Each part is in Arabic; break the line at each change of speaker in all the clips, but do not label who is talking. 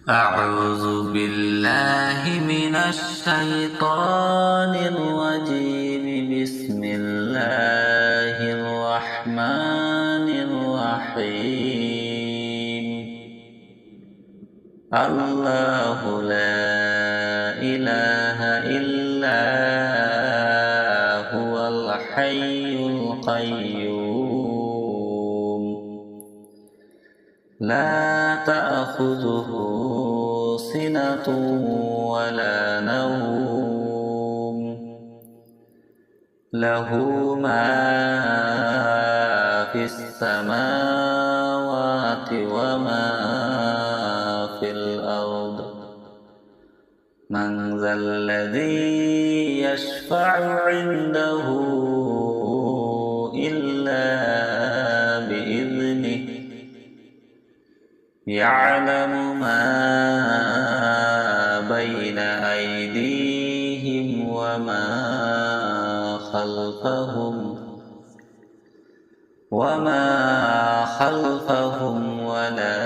أعوذ بالله من الشيطان الرجيم. بسم الله الرحمن الرحيم. الله لا إله إلا هو الحي القيوم لا تأخذه سنة ولا نوم له ما في السماوات وما في الأرض. من ذا الذي يشفع عنده إلا بإذنه يعلم ما بين أيديهم وما خلفهم ولا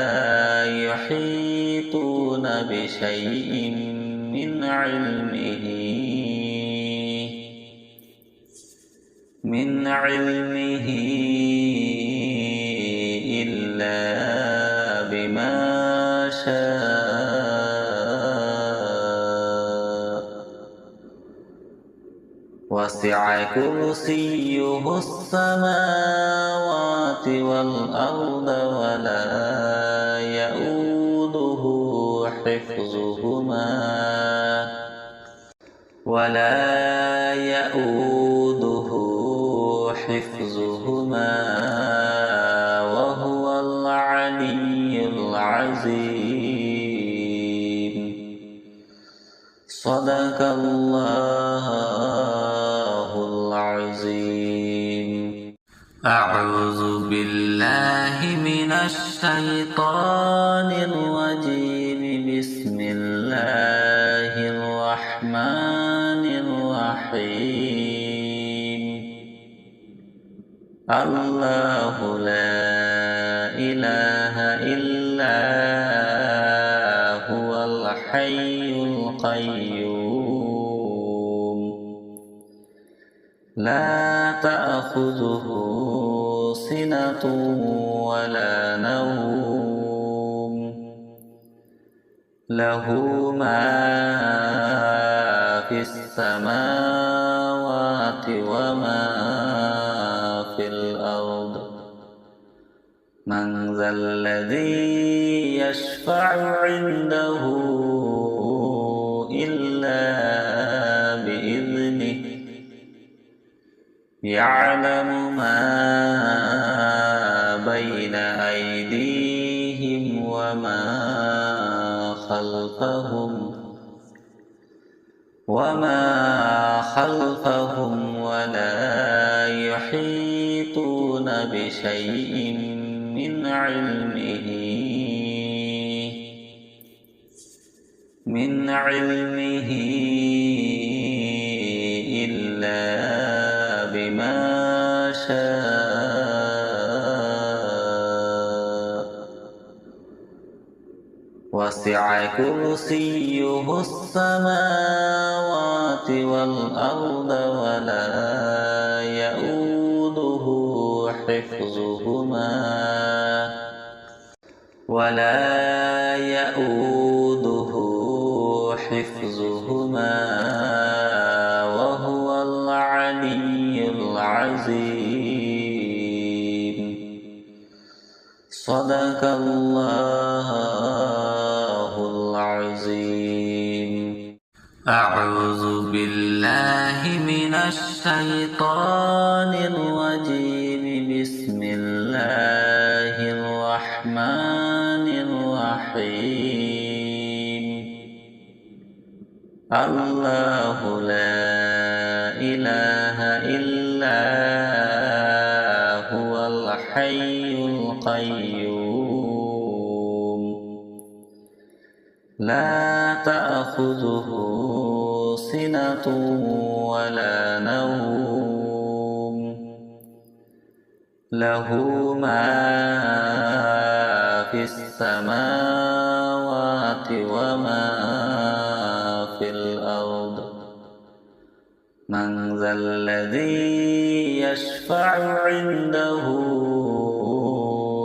يحيطون بشيء من علمه إلا بما شاء. وسع كرسيه السماوات والأرض ولا يؤوده حفظهما وهو العلي العظيم. صدق الله العظيم. أعوذ بالله من الشيطان الرجيم. بسم الله الرحمن الرحيم. الله لا إله إلا هو الحي القيوم لا تأخذه سنة ولا نوم له ما في السماوات وما في الأرض. من ذا الذي يشفع عنده إلا بإذنه يعلم ما بين أيديهم وما خلفهم ولا يحيطون بشيء من علمه إلا بما شاء. وسع كرسيه السماوات والأرض ولا يؤوده حفظهما وهو العلي العظيم. صدق الله العظيم. أعوذ بالله من الشيطان الرجيم. بسم الله الرحمن الرحيم. الله لا إله إلا هو الحي القيوم لا تأخذه سنة ولا نوم له ما في السماوات وما في الأرض من ذا الذي يشفع عنده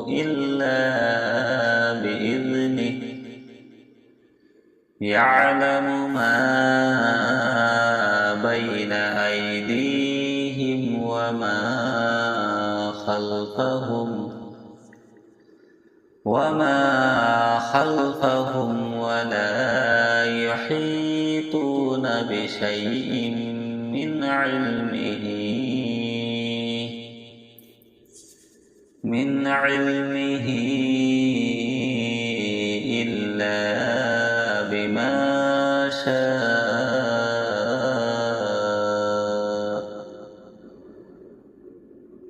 إلا بإذنه يعلم ما بين أيديهم وما خلفهم ولا يحيطون بشيء من علمه إلا بما شاء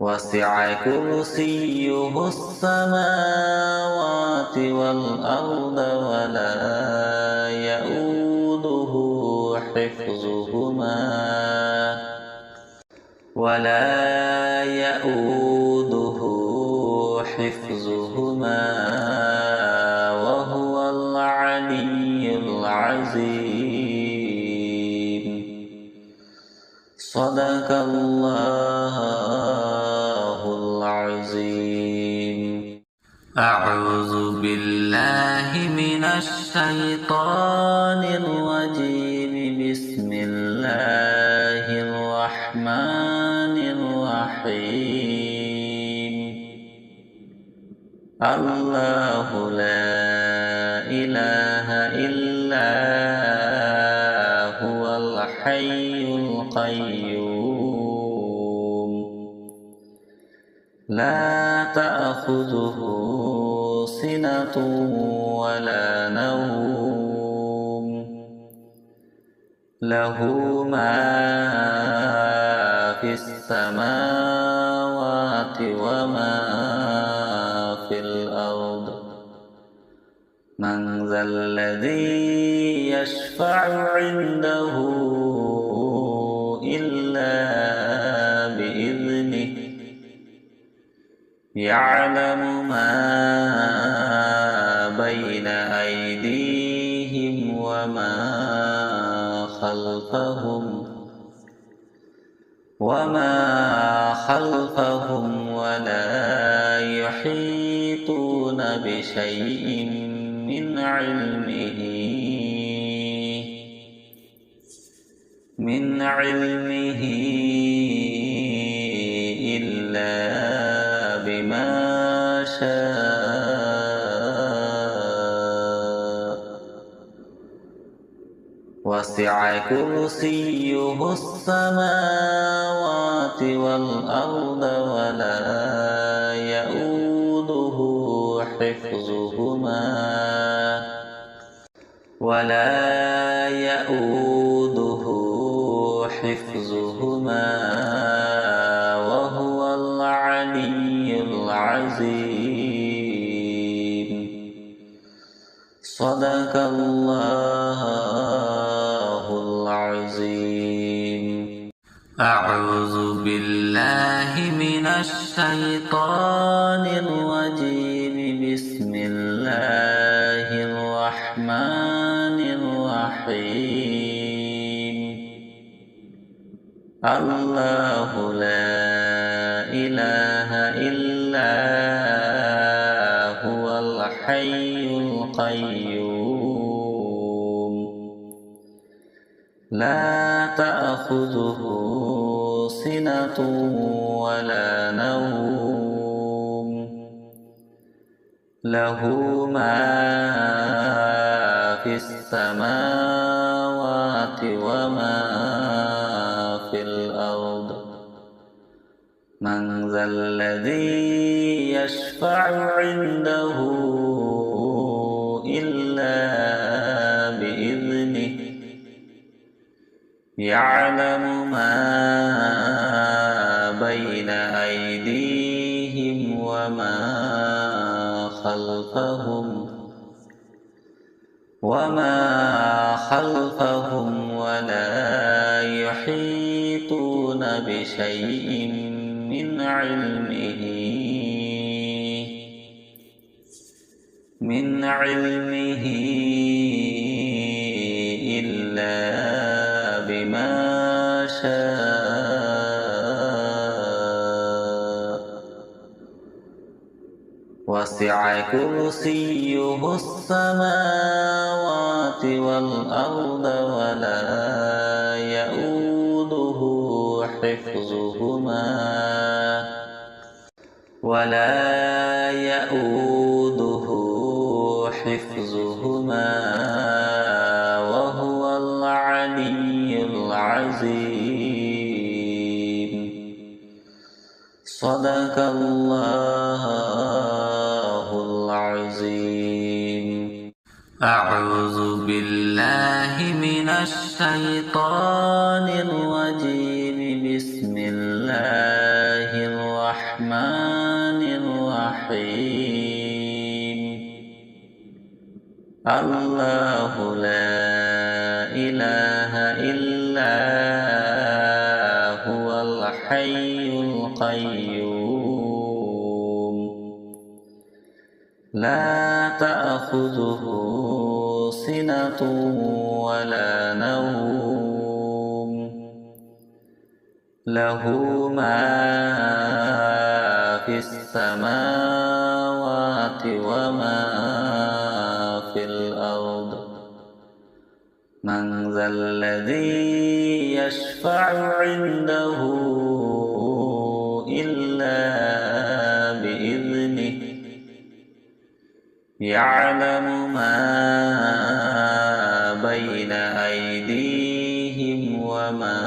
وسع كرسيه السماوات والأرض ولا يؤوده حفظهما وهو العلي العظيم. صدق الله العظيم. أعوذ بالله من الشيطان الرجيم. بسم الله الرحمن الرحيم. الله لا إله إلا هو الحي القيوم لا تأخذه سنة ولا نوم له ما في السماوات وما في الأرض من ذا الذي يشفع عنده إلا بإذنه يعلم ما بين أيديهم وما خلفهم ولا يحيطون بشيء من علمه إلا بما شاء وسع كرسيه السماوات والأرض ولا يؤوده حفظهما وهو العلي العظيم. صدق الله العظيم. أعوذ بالله من الشيطان الرجيم. بسم الله الرحمن الرحيم. الله لا إله إلا هو الحي القيوم لا تأخذه سنة ولا نوم له ما في السماوات وما في الأرض من ذا الذي يشفع عنده إلا بإذنه يعلم ما بين أيديهم وما خلفهم ولا يحيطون بشيء من علمه وسع كرسيه السماوات والأرض ولا يؤوده حفظهما وهو العلي العظيم. صدق الله العظيم. أعوذ بالله من الشيطان الرجيم. بسم الله الرحمن الرحيم. الله لا إله إلا هو الحي القيوم لا تأخذه سنة ولا نوم له ما في السماوات وما في الأرض. من ذا الذي يشفع عنده إلا بإذنه يعلم ما بين أيديهم وما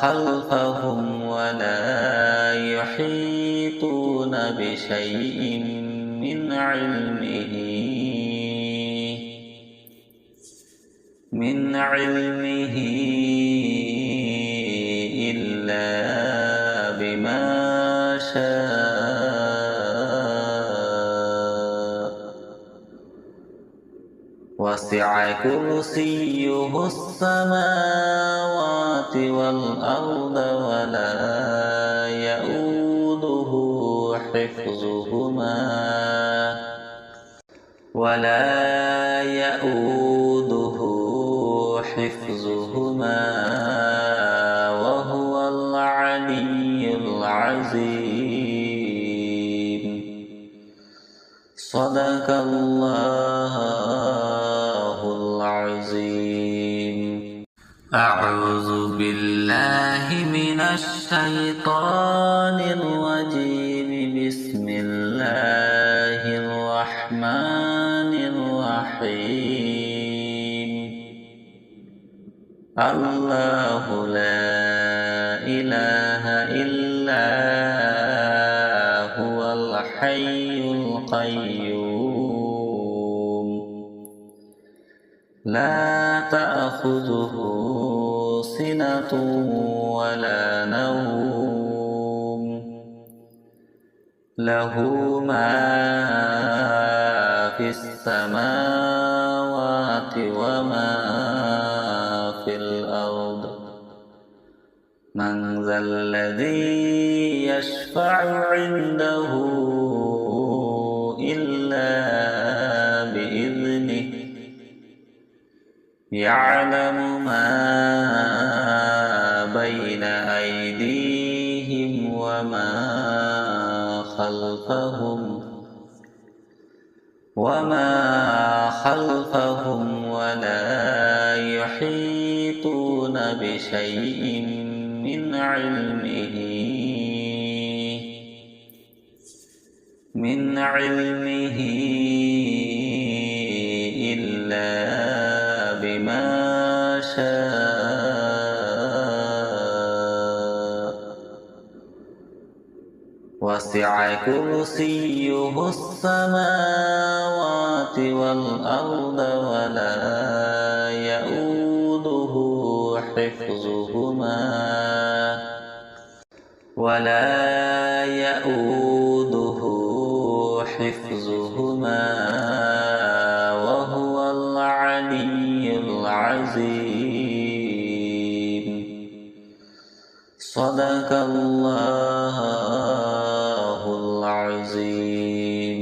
خلفهم ولا يحيطون بشيء من علمه إلا بما شاء. وسع كرسيه السماوات والأرض ولا يؤوده حفظهما وهو العلي العظيم. صدق الله العظيم. أعوذ بالله من الشيطان الرجيم. بسم الله الرحمن الرحيم. الله لا إله إلا هو الحي القيوم لا تأخذه سنة ولا نوم له ما في السماوات وما في الأرض. من ذا الذي يشفع عنده إلا بإذنه يعلم ما بين أيديهم وما خلفهم ولا يحيطون بشيء من علمه إلا بما شاء. وسع كرسيه السماوات والأرض ولا يؤوده حفظهما وهو العلي العظيم. صدق الله العظيم.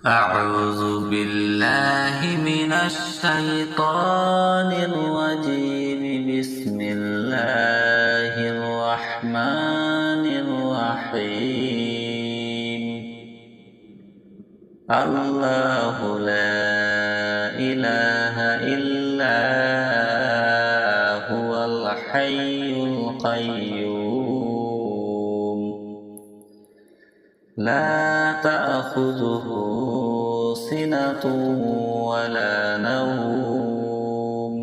أعوذ بالله من الشيطان الرجيم. بسم الله الرحمن الله لا إله إلا هو الحي القيوم لا تأخذه سنة ولا نوم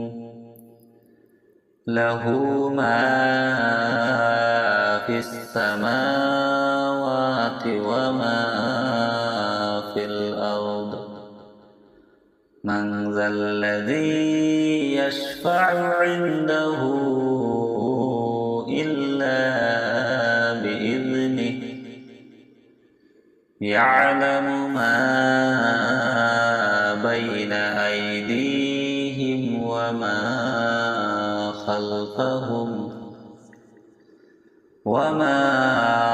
له ما في السماوات وما في الأرض من ذا الذي يشفع عنده إلا بإذنه يعلم ما بين أيديهم وما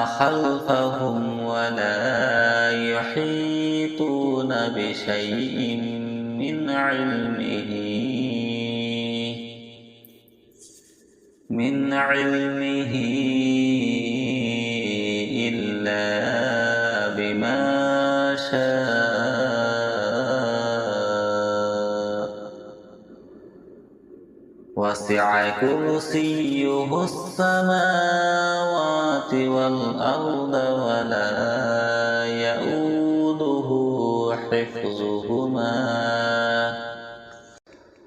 خلفهم ولا يحيطون بشيء من علمه إلا بما شاء وسع كرسيه السماوات والأرض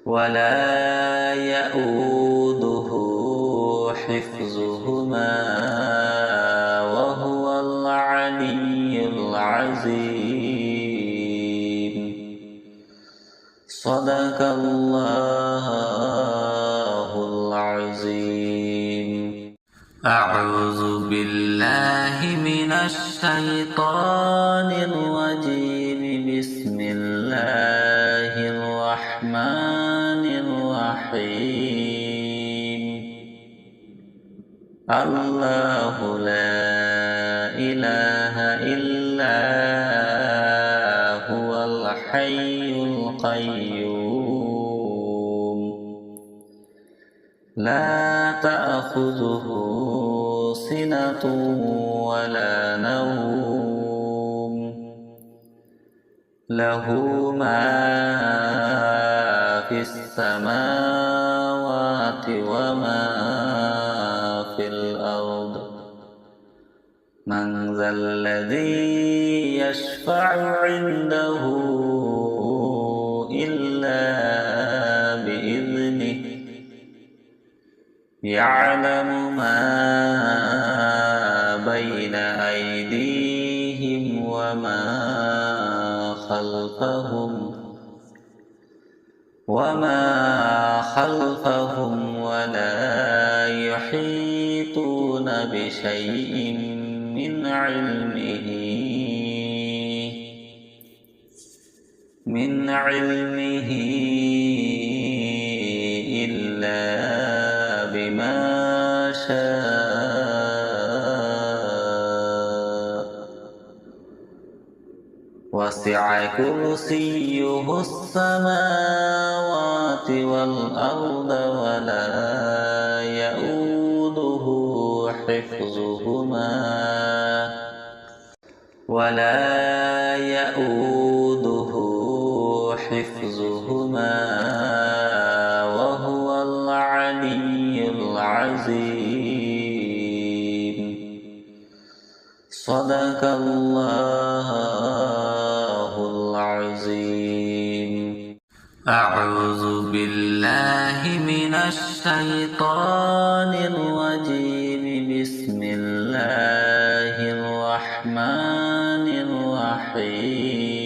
ولا يؤوده حفظهما وهو العلي العظيم صدق الله العظيم أعوذ بالله من الشيطان الرجيم بسم الله الرحمن الرحيم الله لا إله إلا هو الحي القيوم لا تأخذه سنة ولا نوم له ما في السماوات وما في الأرض من ذا الذي يشفع عنده إلا بإذنه يعلم ما بين أيديهم وما خلفهم ولا يحيطون بشيء من علمه إلا بما شاء وسع كرسيه السماوات والأرض ولا يؤوده حفظهما وهو العلي العظيم صدق الله العظيم أعوذ بالله من الشيطان الرجيم بسم الله الرحمن الرحيم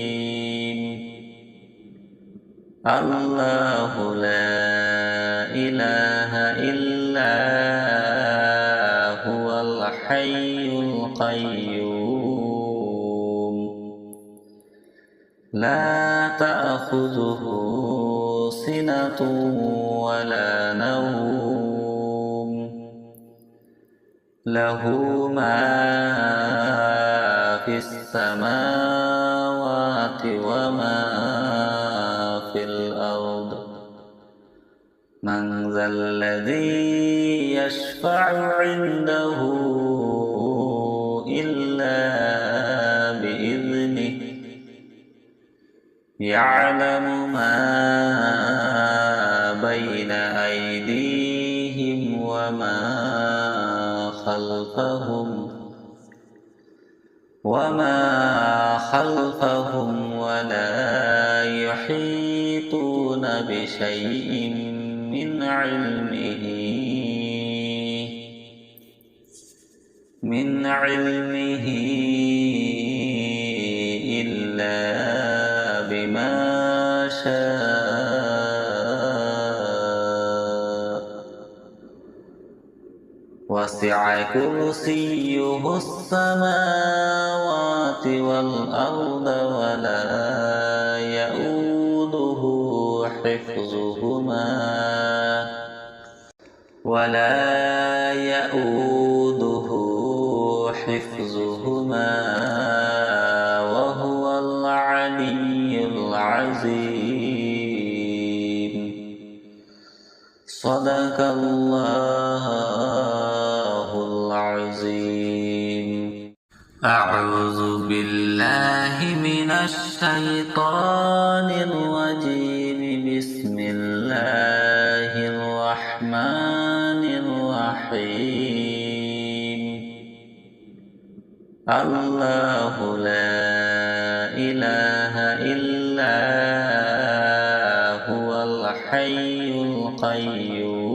الله لا إله إلا هو الحي القيوم لا تأخذه سنة ولا نوم له ما في السماوات وما في الأرض من ذا الذي يشفع عنده إلا يعلم ما بين أيديهم وما خلفهم ولا يحيطون بشيء من علمه إلا بما شاء وسع كرسيه السماوات والأرض ولا يؤوده حفظهما وهو العلي العظيم. صدق الله العظيم. أعوذ بالله من الشيطان الرجيم. بسم الله الرحمن الرحيم. الله لا إله إلا هو الحي القيوم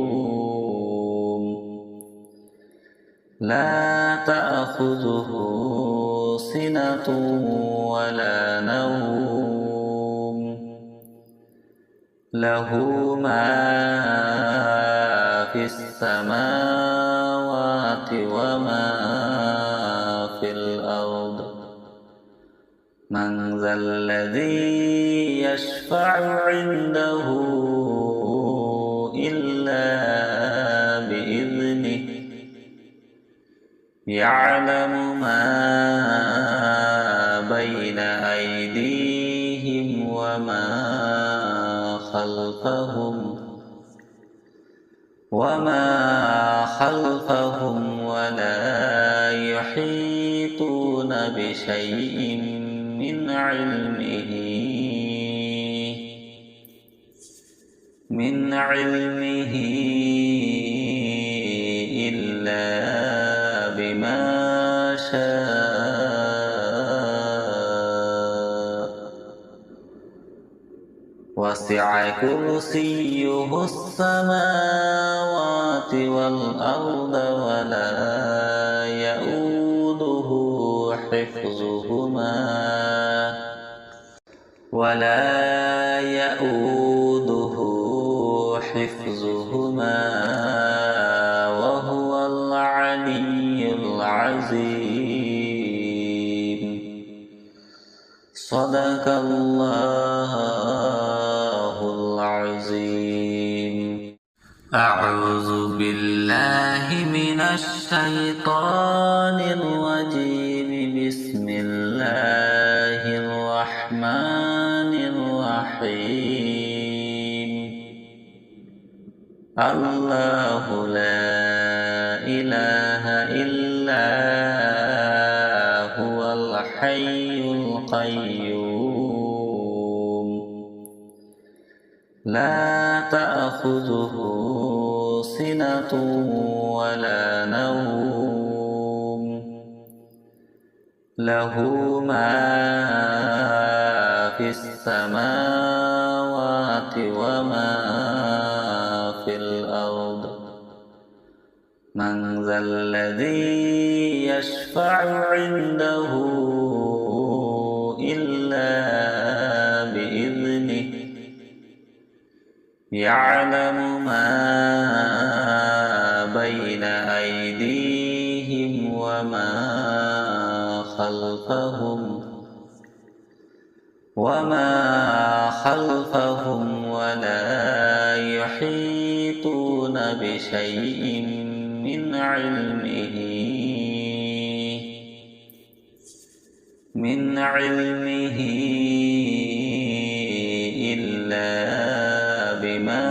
لا تأخذه سنة ولا نوم له ما في السماوات وما في الأرض. من ذا الذي يشفع عنده إلا بإذنه. يعلم ما بين أيديهم وما خلفهم ولا يحيطون بشيء من علمه إلا بما شاء وسع كرسيه السماوات والأرض ولا يؤوده حفظهما وهو العلي العظيم. صدق الله العظيم. أعوذ بالله من الشيطان الرجيم. بسم الله الرحمن الرحيم. الله لا إله إلا هو الحي القيوم لا تأخذه سنة ولا نوم له ما في السماوات وما في الأرض. من ذا الذي يشفع عنده إلا بإذنه. يعلم ما بين أيديهم وما خلفهم ولا يحيطون بشيء من علمه إلا بما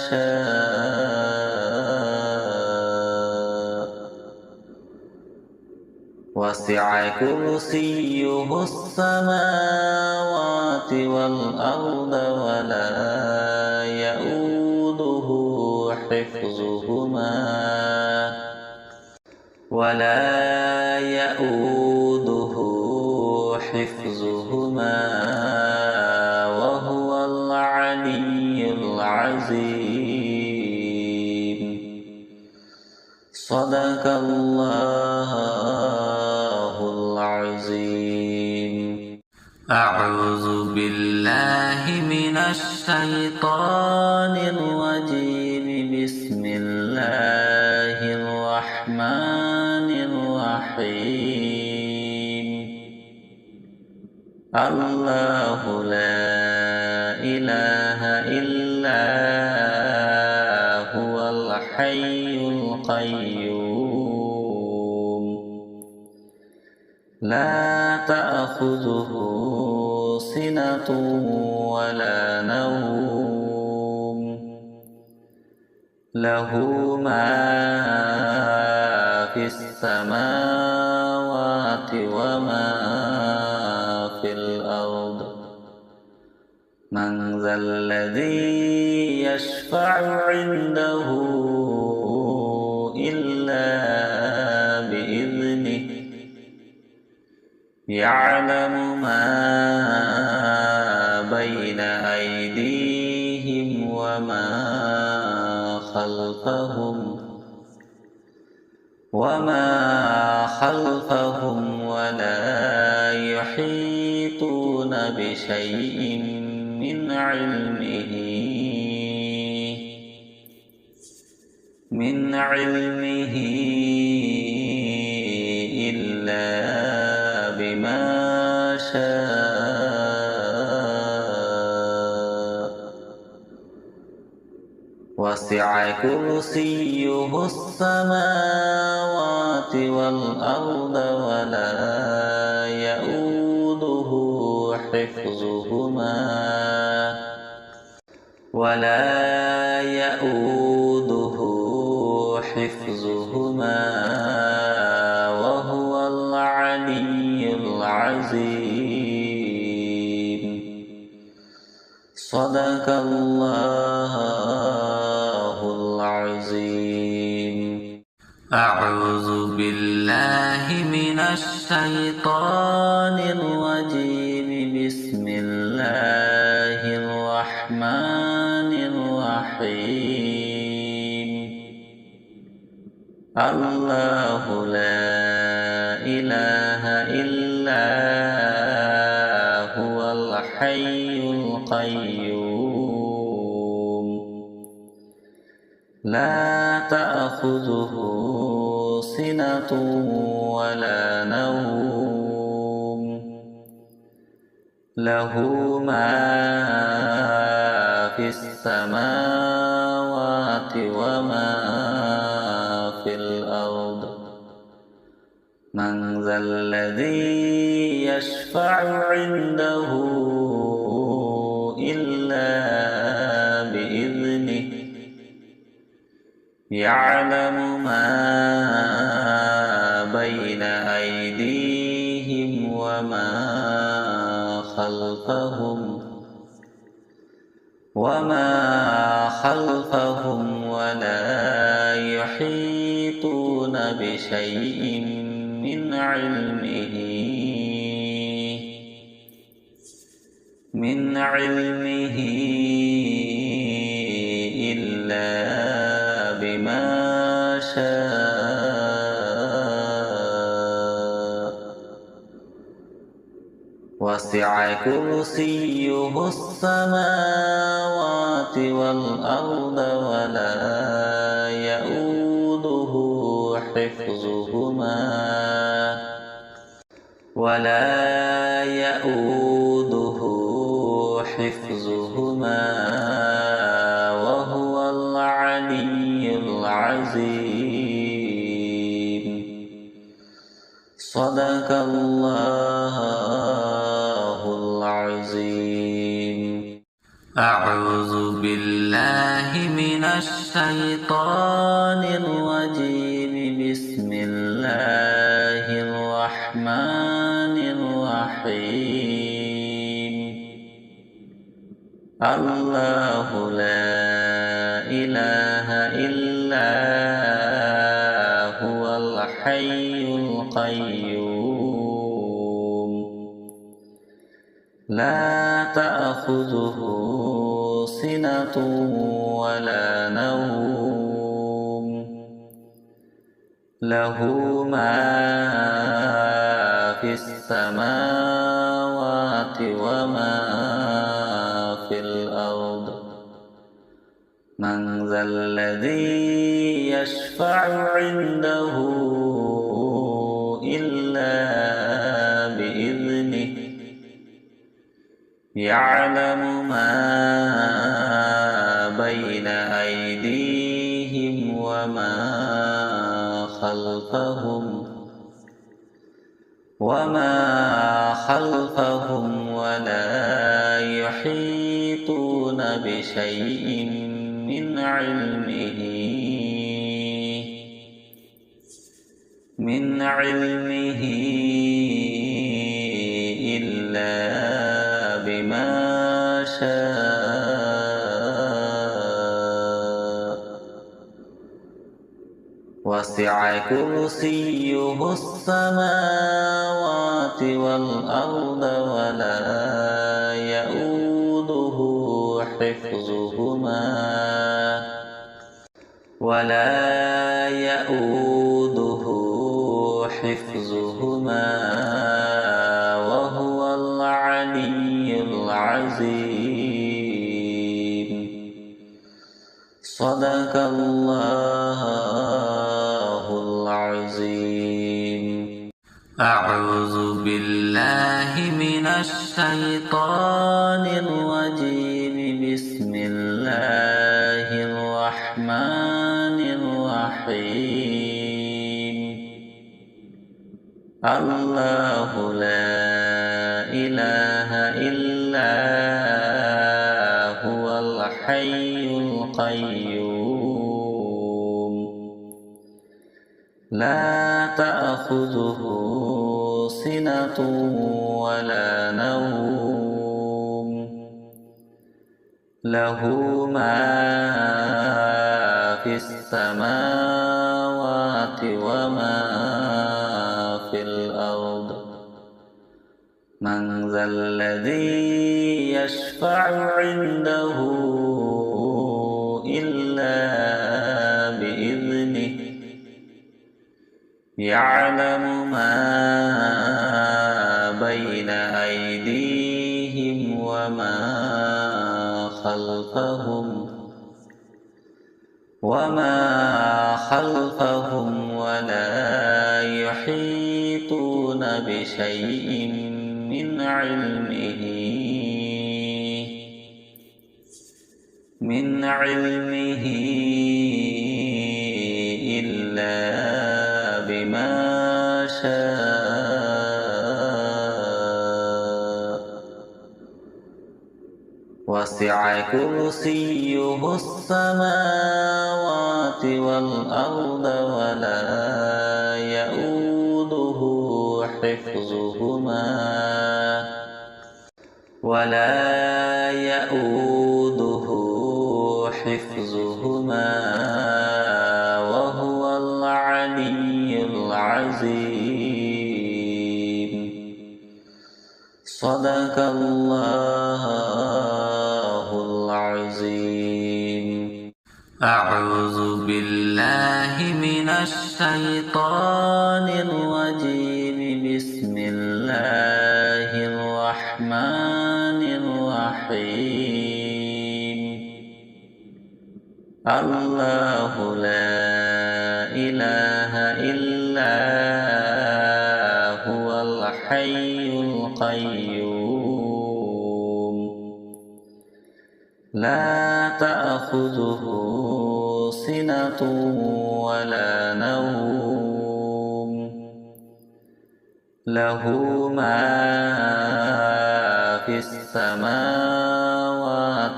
شاء وسع وسع كرسيه السماوات والأرض ولا يؤوده حفظهما وهو العلي العظيم. صدق الله العظيم. أعوذ بالله من الشيطان الرجيم. بسم الله الرحمن الرحيم. الله لا إله إلا هو الحي القيوم لا تأخذه سنة ولا نوم له ما في السماوات وما في الأرض. من ذا الذي يشفع عنده إلا بإذنه يعلم ما بين أيديهم وما خلفهم ولا يحيطون بشيء من علمه إلا بما شاء. وسع كرسيه السماوات والأرض ولا يؤوده حفظهما وهو العلي العظيم. صدق الله العظيم. أعوذ بالله من الشيطان الرجيم. بسم الله الرحمن الرحيم. الله لا إله إلا هو الحي القيوم لا تأخذه سنة ولا نوم له ما في السماوات وما في الأرض. من ذا الذي يشفع عنده إلا بإذنه يعلم ما بين أيديهم وما خلفهم ولا يحيطون بشيء من علمه إلا بما شاء. وسع كرسيه السماوات والأرض ولا يؤوده حفظهما وهو العلي العظيم. صدق الله العظيم. أعوذ بالله من الشيطان الرجيم. بسم الله الرحمن الرحيم الله لا إله إلا هو الحي القيوم لا تأخذه سنة ولا نوم له ما في السماوات وما في الأرض من ذا الذي يشفع عنده إلا بإذنه يعلم ما بين أيديهم وما خلفهم ولا يحيطون بشيء من علمه إلا بما شاء وسع كرسيه السماوات والأرض ولا يؤوده حفظهما وهو العلي العظيم صدق الله العظيم أعوذ بالله من الشيطان الرجيم بسم الله الرحمن الرحيم الله لا إله إلا هو الحي القيوم لا تأخذه سنة ولا نوم له ما في السماوات وما في الأرض من ذا الذي يشفع عنده إلا بإذنه يعلم ما بين أيديهم وما خلفهم ولا يحيطون بشيء من علمه إلا بما شاء وسع كرسيه السماوات والأرض ولا يؤوده حفظهما وهو العلي العظيم صدق الله العظيم أعوذ بالله من الشيطان الرجيم بسم الله الرحمن الرحيم الله لا إله إلا هو الحي القيوم لا تأخذه سنة ولا نوم له ما في السماوات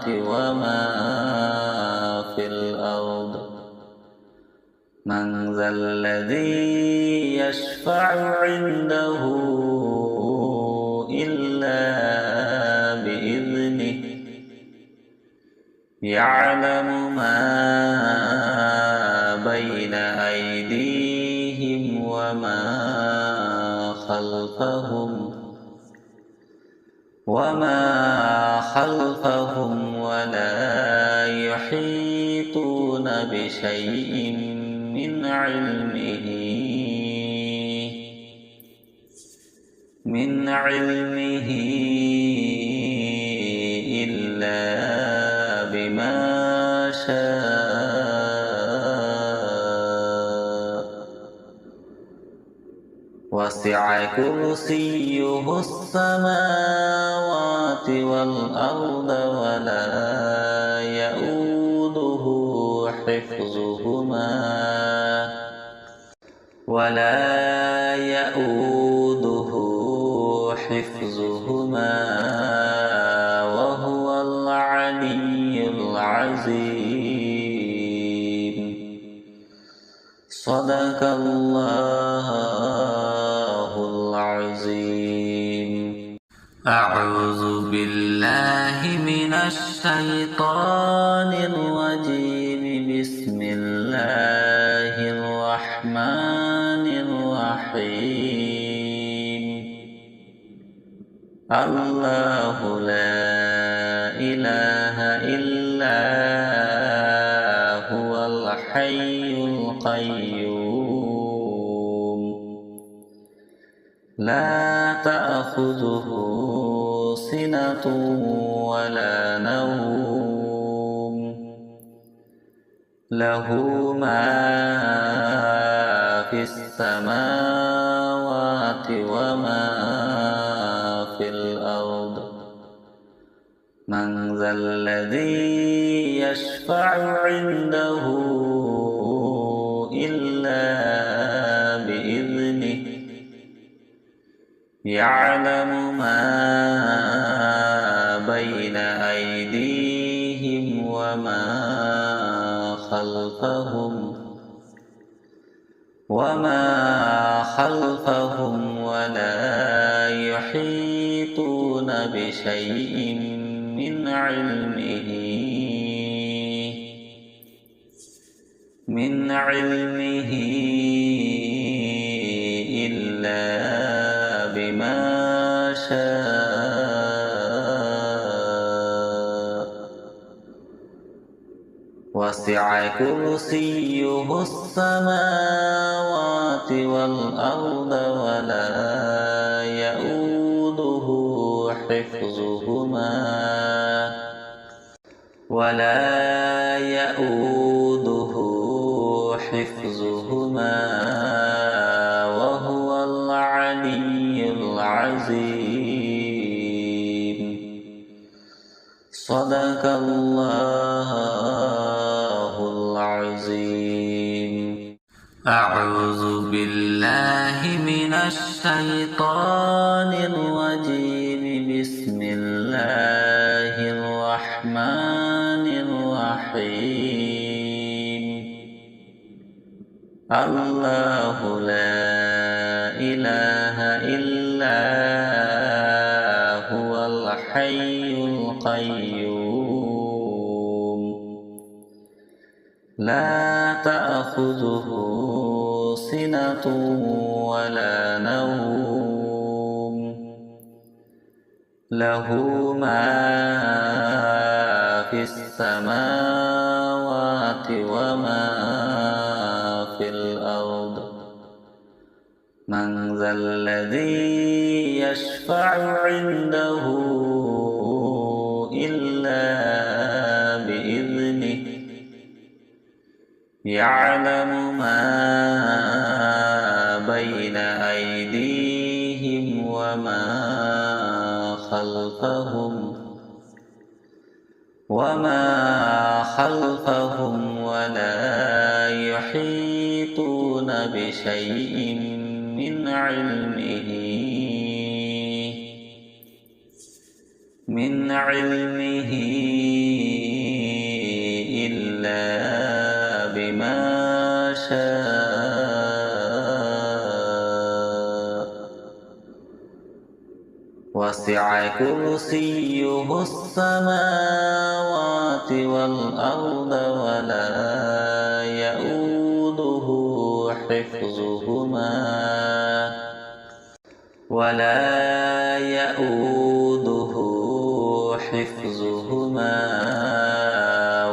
وما في الأرض من ذا الذي يشفع عنده يعلم ما بين أيديهم وما خلفهم ولا يحيطون بشيء من علمه إلا بما شاء وسع كرسيه السماوات والأرض ولا يؤوده حفظهما وهو العلي العظيم. صدق الله العظيم. أعوذ بالله من الشيطان الرجيم. بسم الله الرحمن الرحيم. الله لا إله إلا هو الحي القيوم لا تأخذه سنة ولا نوم له ما في السماوات وما في الأرض. من ذا الذي يشفع عنده إلا بإذنه. يعلم ما بين أيديهم وما خلفهم ولا يحيطون بشيء من علمه إلا بما شاء وسع كرسيه السماوات والأرض ولا يؤوده حفظهما وهو العلي العظيم. صدق الله العظيم. أعوذ بالله من الشيطان الرجيم. بسم الله الرحمن الرحيم. الله لا إله إلا هو الحي القيوم لا تأخذه سنة ولا نوم له ما في السماوات وما في الأرض. من ذا الذي يشفع عنده إلا بإذنه. يعلم ما بين أيديهم وما خلفهم ولا يحيطون بشيء من علمه إلا بما شاء وسع كرسيه السماوات والأرض ولا يؤوده حفظهما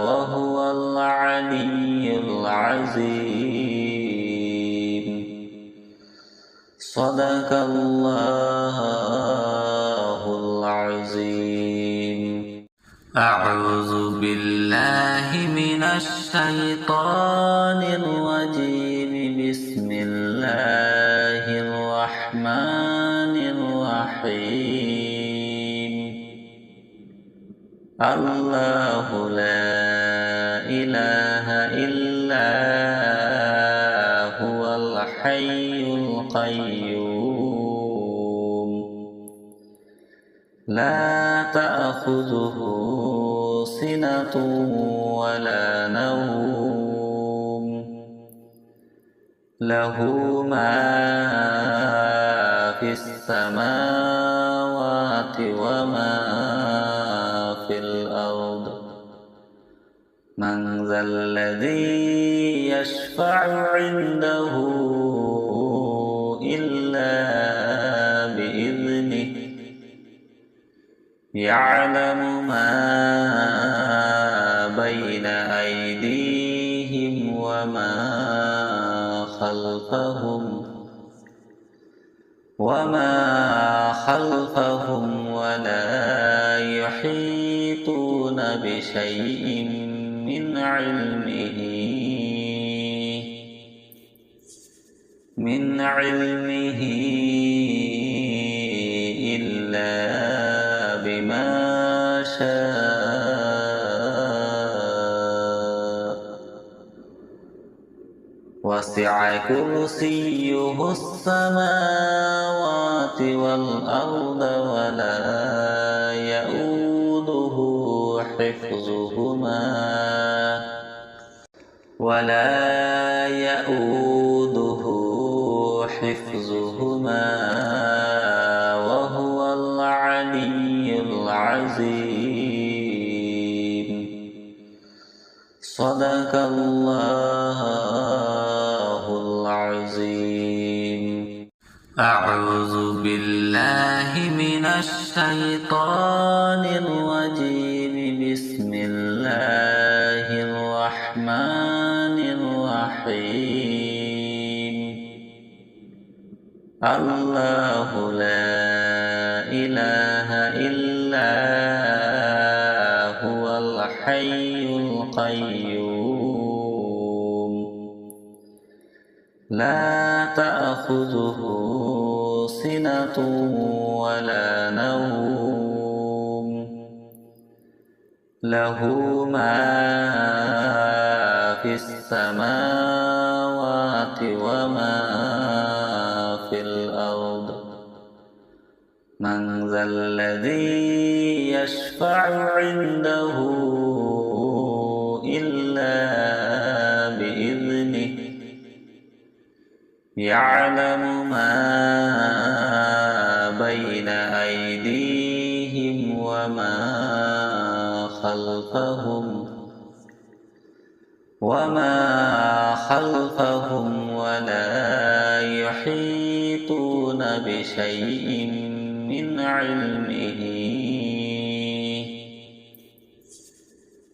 وهو العلي العظيم. صدق الله العظيم. أعوذ بالله من الشيطان الرجيم. بسم الله الرحمن الرحيم. الله لا إله إلا هو الحي القيوم. لا تأخذه سنة ولا نوم. له ما في السماوات وما في الأرض. من ذا الذي يشفع عنده إلا بإذنه. يعلم ما بين أيديهم وما خلفهم ولا يحيطون بشيء من علمه إلا بما شاء. وسع كرسيه السماوات والأرض ولا يؤوده حفظهما وهو العلي العظيم. صدق الله العظيم. أعوذ بالله من الشيطان الرجيم. بسم الله الرحمن الرحيم. الله لا إله إلا هو الحي القيوم. لا تأخذه سنة ولا نوم. له ما في السماوات وما في الأرض. من ذا الذي يشفع عنده إلا بإذنه. يعلم ما بين أيديهم وما خلفهم ولا يحيطون بشيء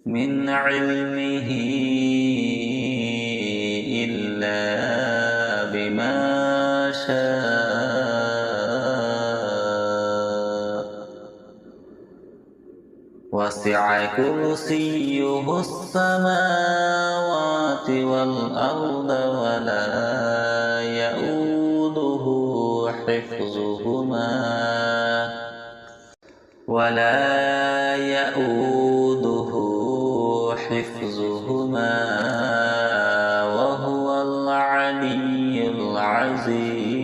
من علمه إلا بما شاء. وسع كرسيه السماوات والأرض ولا يؤوده حفظهما وهو العلي العظيم.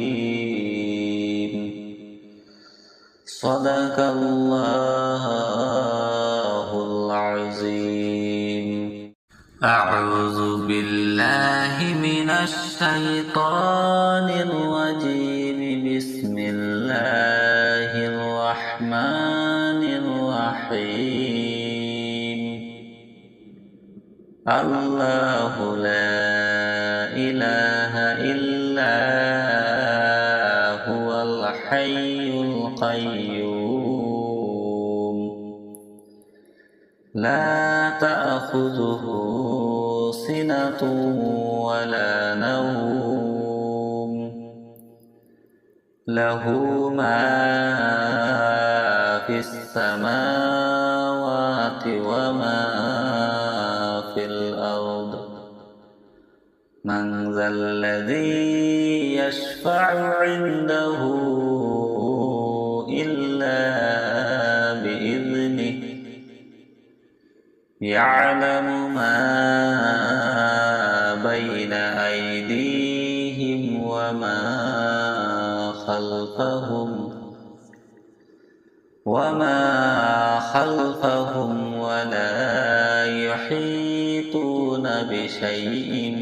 صدق الله العظيم. أعوذ بالله من الشيطان الرجيم. بسم الله الرحمن الرحيم الله لا إله إلا هو الحي القيوم لا تأخذه سنة ولا نوم له ما في السماوات وما في الأرض من ذا الذي يشفع عنده إلا بإذنه يعلم ما بين أيديهم وما خلفهم ولا يحيطون بشيء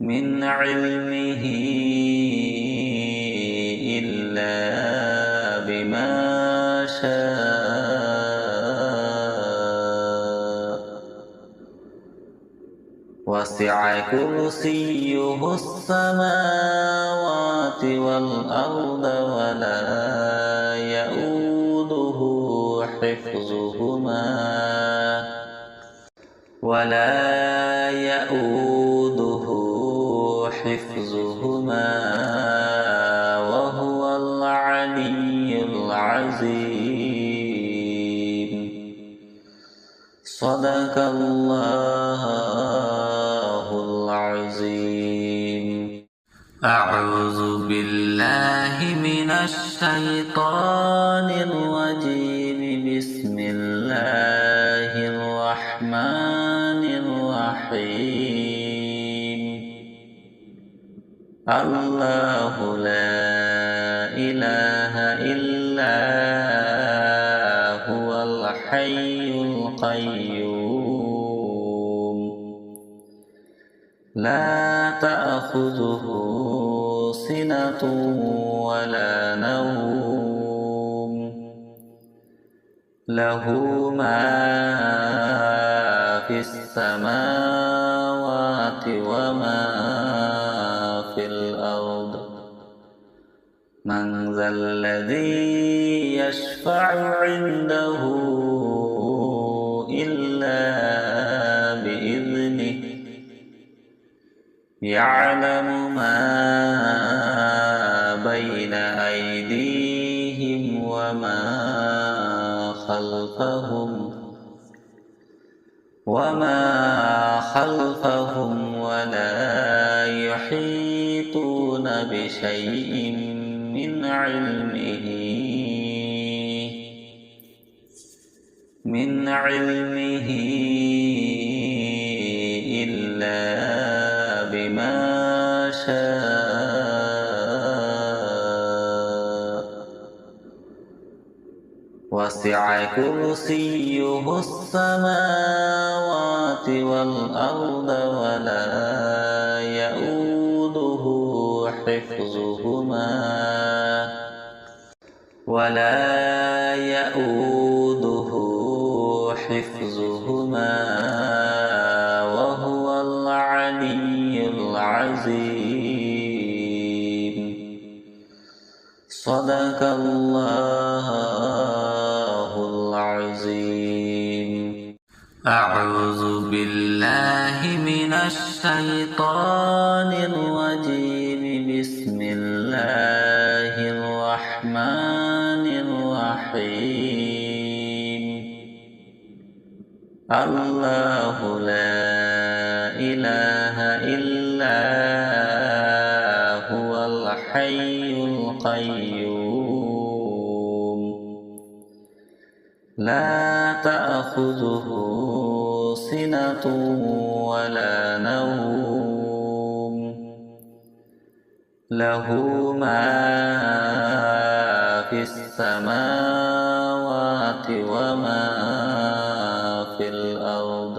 من علمه إلا بما شاء وسع كرسيه السماوات والأرض ولا يؤوده حفظهما وهو العلي العظيم صدق الله العظيم أعوذ بالله من الشيطان الرجيم بسم الله الرحمن الرحيم الله لا إله إلا هو الحي القيوم لا تأخذه سنة ولا نوم له ما في السماوات وما في الأرض من ذا الذي يشفع عنده إلا بإذنه يعلم ما بين أيديهم وما خلفهم ولا يحيطون بشيء من علمه إلا بما شاء وسع كرسيه السماوات والأرض ولا يؤوده حفظهما وهو العلي العظيم صدق الله العظيم أعوذ بالله من الشيطان الرجيم بسم الله الرحمن الرحيم الله لا إله إلا هو الحي القيوم لا تأخذه سنة ولا نوم له ما في السماوات وما في الأرض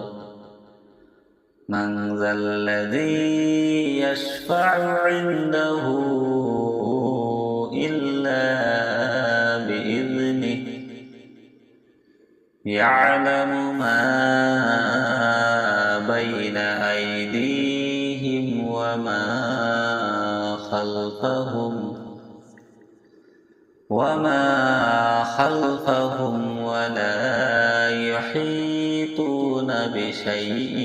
من ذا الذي يشفع عنده يعلم ما بين أيديهم وما خلفهم ولا يحيطون بشيء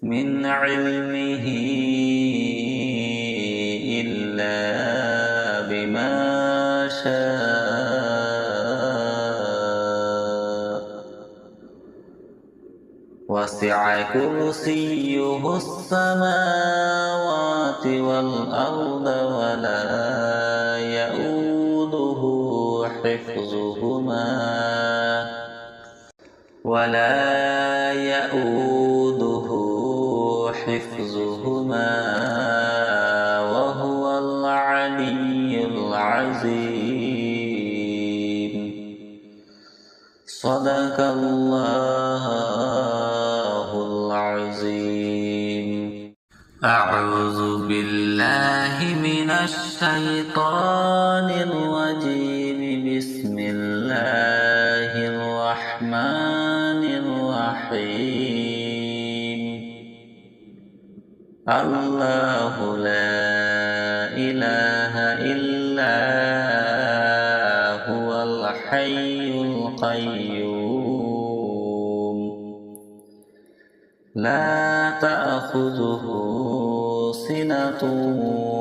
من علمه إلا بما شاء وسع كرسيه السماوات والأرض ولا يؤوده حفظهما وهو العلي العظيم. صدق الله العظيم. أعوذ بالله من الشيطان الرجيم. بسم الله الرحمن الرحيم. الله لا إله إلا هو الحي القيوم لا تأخذه سنة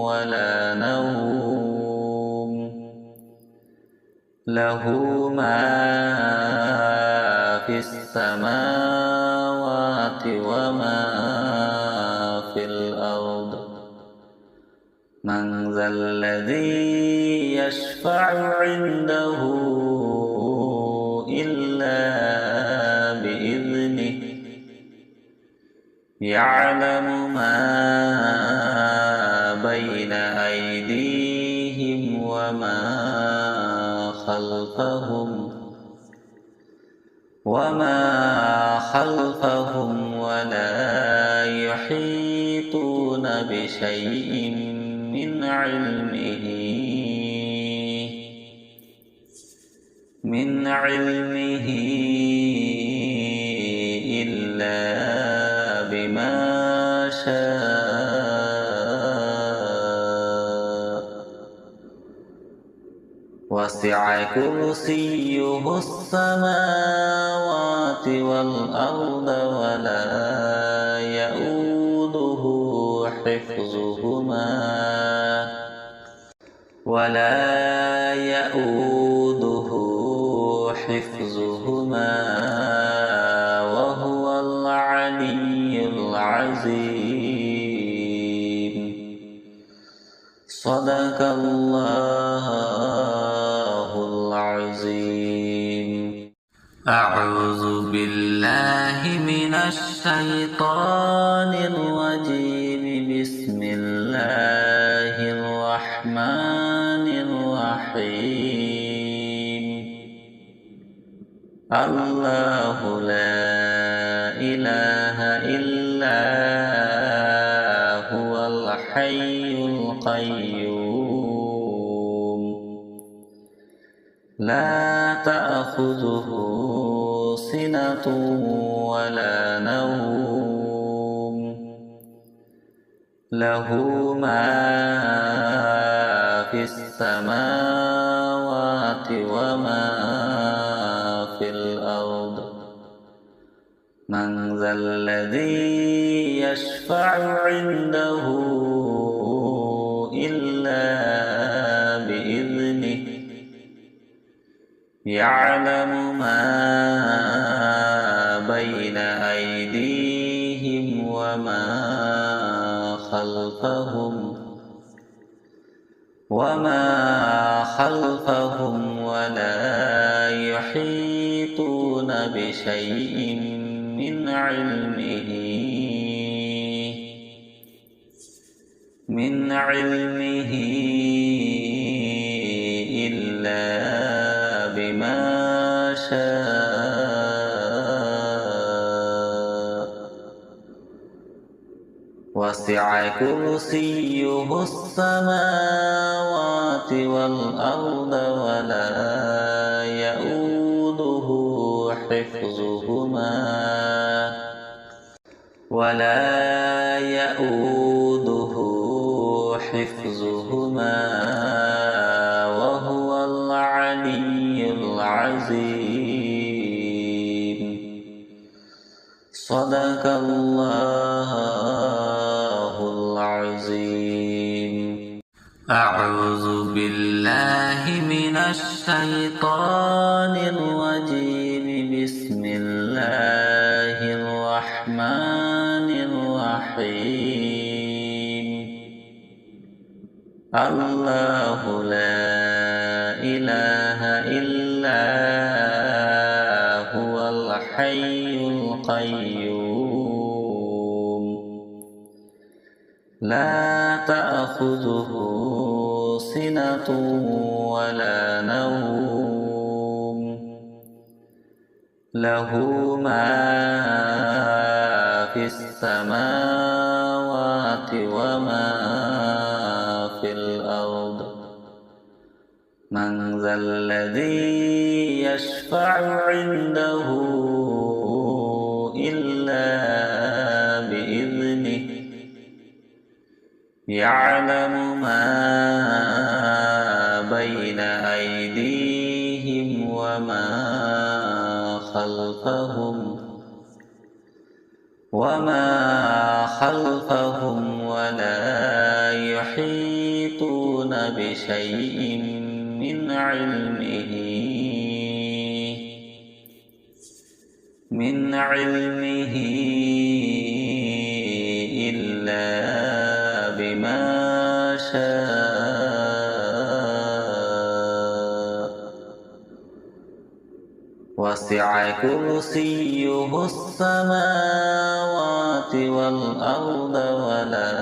ولا نوم له ما في السماوات وما في الأرض. من ذا الذي يشفع عنده إلا بإذنه. يعلم ما بين أيديهم وما خلفهم ولا يحيطون بشيء من علمه إلا بما شاء وسع كرسيه السماوات والأرض ولا يؤوده حفظهما وهو العلي العظيم. صدق الله العظيم. أعوذ بالله من الشيطان الرجيم. بسم الله الرحمن الرحيم. الله لا إله إلا هو الحي القيوم لا تأخذه سنة ولا نوم له ما في السماوات وما في الأرض. من ذا الذي يشفع عنده إلا بإذنه. يعلم ما بين أيديهم وما خلفهم ولا يحيطون بشيء من علمه إلا بما شاء وسع كرسيه السماوات والأرض ولا يئوده حفظهما وهو العلي العظيم. صدق الله العظيم. أعوذ بالله من الشيطان الرجيم. بسم الله الرحمن الرحيم. الله لا إله إلا هو الحي القيوم لا تأخذه سنة ولا نوم له ما في السماوات وما في الأرض. من ذا الذي يشفع عنده إلا بإذنه يعلم ما بين أيديهم وما خلفهم ولا يحيطون بشيء من علمه إلا بما شاء. وسع كرسيه السماوات والأرض ولا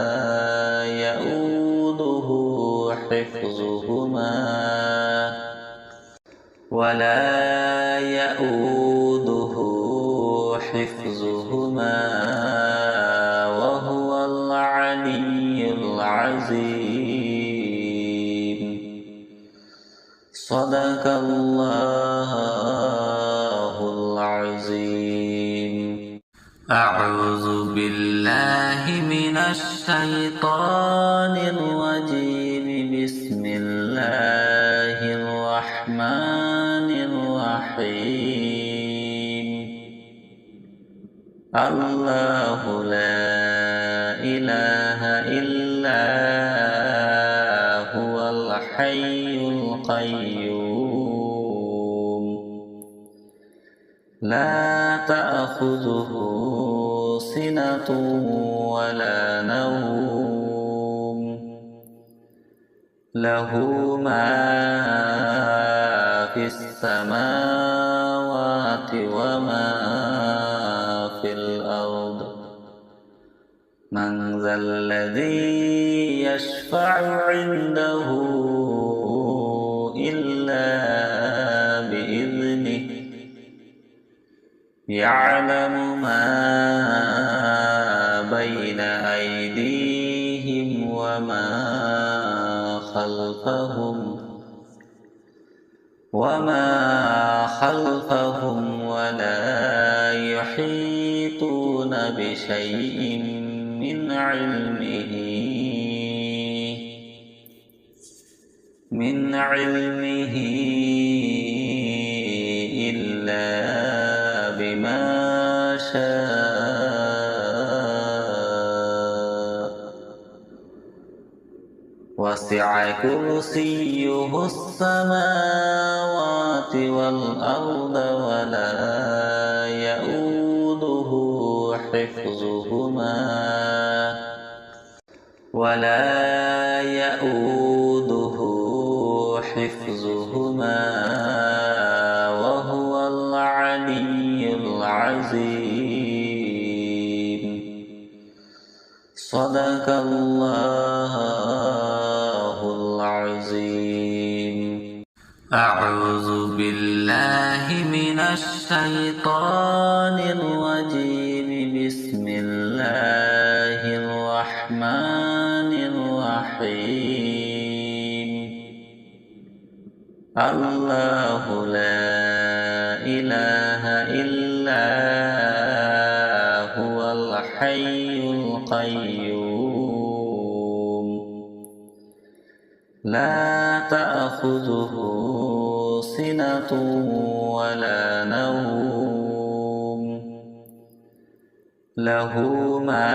يئوده حفظهما وهو العلي العظيم. صدق الله العظيم. أعوذ بالله من الشيطان الرجيم. بسم الله الرحمن الرحيم. الله لا إله إلا هو الحي القيوم لا تأخذه سنة ولا نوم له ما في السماوات وما في الأرض. من ذا الذي يشفع عنده إلا بإذنه يعلم ما بين أيديهم وما خلفهم ولا يحيطون بشيء من علمه إلا بما شاء. وسع كرسيه السماوات والأرض ولا يئوده حفظهما وهو العلي العظيم. صدق الله العظيم. أعوذ بالله من الشيطان الرجيم. بسم الله الرحمن الله لا إله إلا هو الحي القيوم لا تأخذه سنة ولا نوم له ما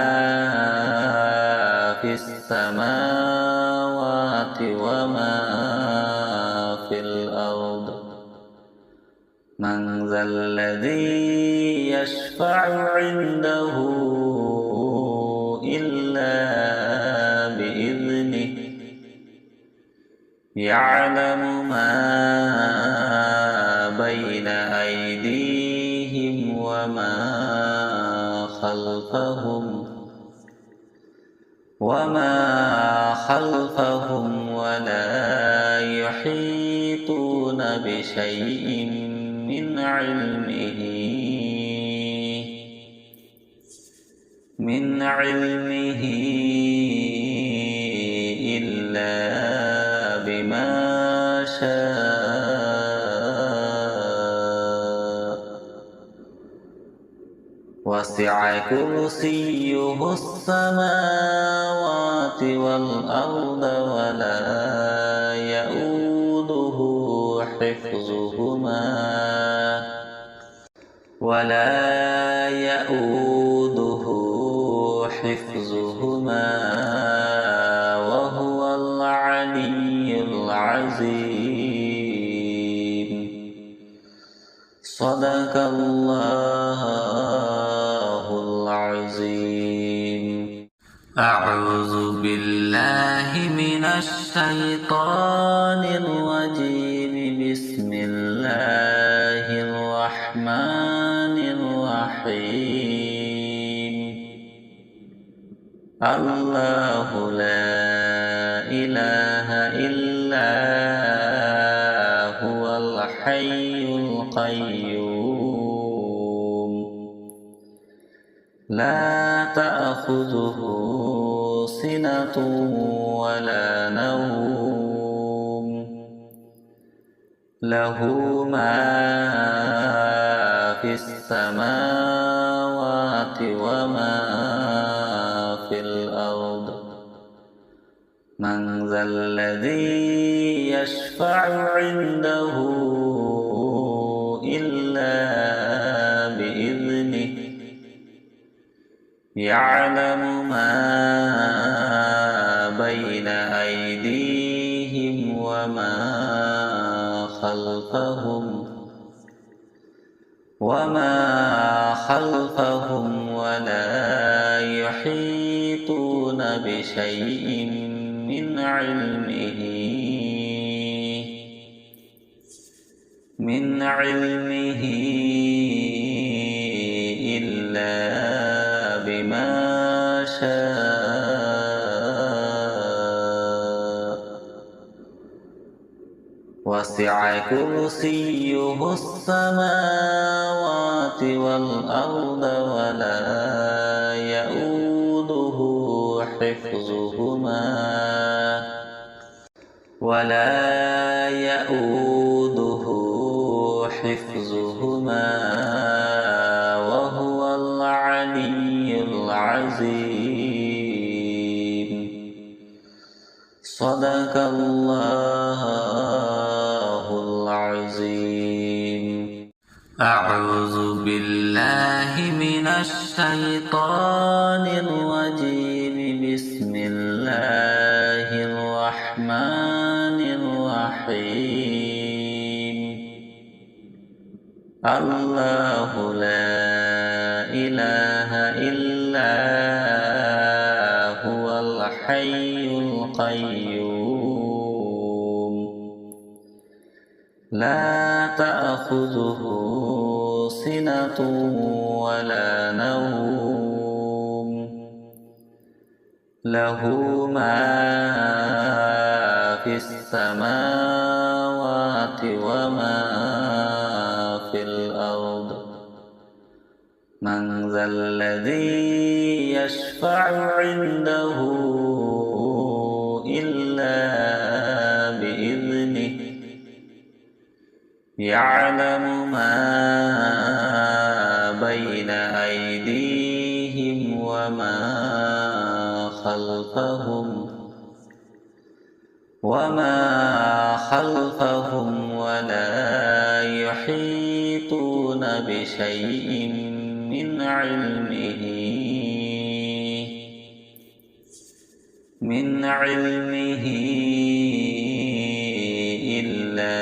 في السماوات وما في الأرض من ذا الذي يشفع عنده إلا بإذنه يعلم ما بين أيديهم وما خلفهم ولا يحيطون بشيء من علمه إلا بما شاء وسع كرسيه السماوات والأرض ولا يؤوده حفظهما وهو العلي العظيم صدق الله العظيم. أعوذ بالله من الشيطان الرجيم. بسم الله الرحمن الرحيم. الله لا إله إلا هو الحي القيوم لا تأخذه سنة ولا نوم له ما في السماوات وما في الأرض من ذا الذي يشفع عنده إلا بإذنه يعلم ما بين أيديهم وما خلفهم ولا يحيطون بشيء من علمه إلا بما شاء وسع كرسيه السماوات والأرض ولا يؤوده حفظهما وهو العلي العظيم صدق الله العظيم. أعوذ بالله من الشيطان الرجيم. بسم الله الرحمن الرحيم. الله لا إله إلا هو الحي القيوم لا تأخذه سنة ولا نوم له ما في السماوات وما في الأرض من ذا الذي يشفع عنده إلا بإذنه يعلم ما بين أيديهم وما خلفهم ولا يحيطون بشيء من علمه إلا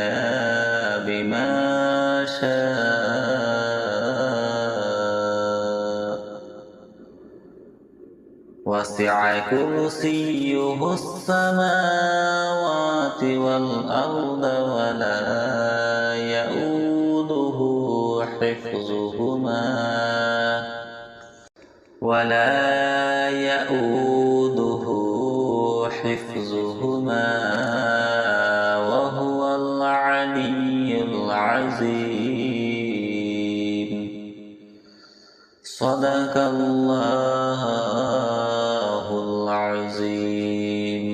بما شاء وسع كرسيه السماوات والأرض ولا يؤوده حفظهما وهو العلي العظيم. صدق الله العظيم.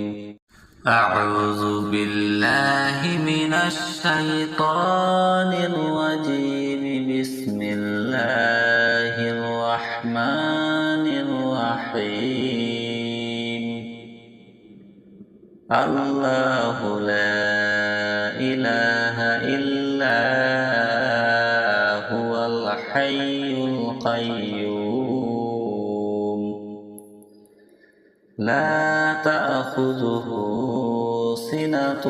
أعوذ بالله من الشيطان الرجيم. بسم الله الرحمن الرحيم. الله لا إله إلا هو الحي القيوم لا تأخذه سنة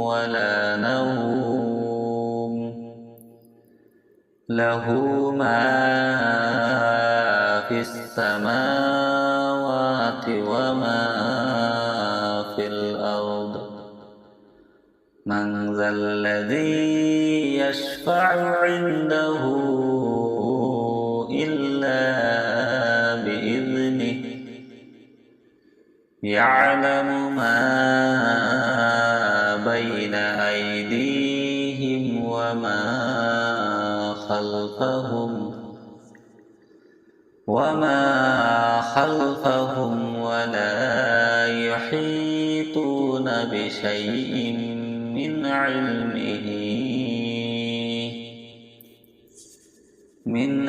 ولا نوم له ما في السماوات وما في الأرض. من ذا الذي يشفع عنده إلا بإذنه. يعلم ما بين أيديهم وما خلفهم ولا يحيطون بشيء من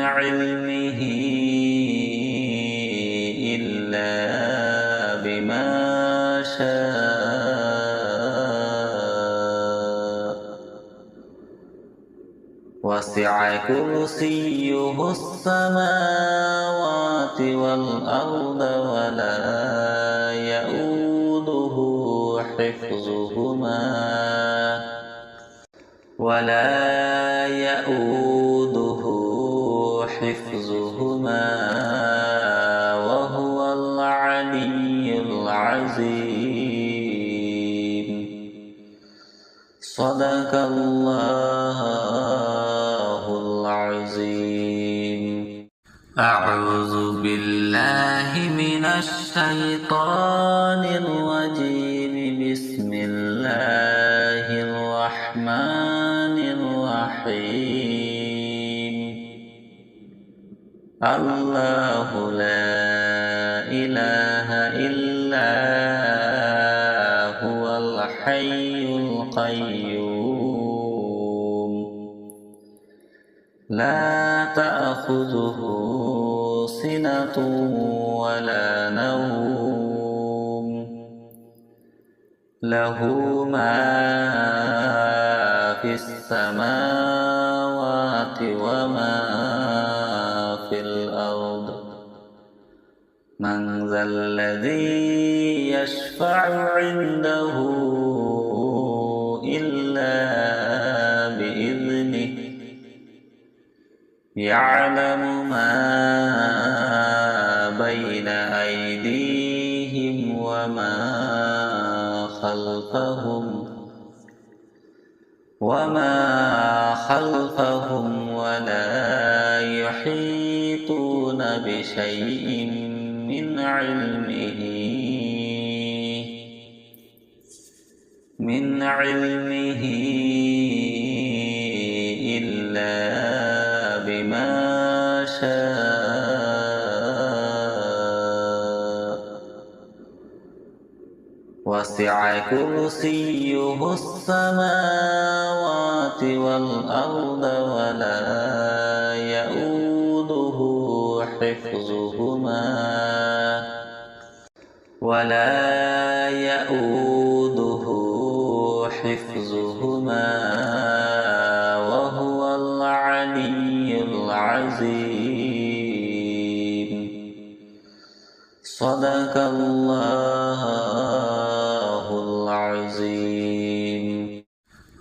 علمه إلا بما شاء وسع كرسيه السماوات والأرض ولا يؤوده حفظهما وهو العلي العظيم. صدق الله العظيم. أعوذ بالله من الشيطان الرجيم. بسم الله الرحمن الرحيم. الله لا إله إلا هو الحي القيوم لا تأخذه سنة ولا نوم له ما في السماوات وما في الأرض. من ذا الذي يشفع عنده إلا بإذنه. يعلم ما بين أيديهم وما خلفهم ولا يحيطون بشيء من علمه إلا بما شاء وسع كرسيه السماوات والأرض ولا يؤوده حفظهما وهو العلي العظيم. صدق الله العظيم.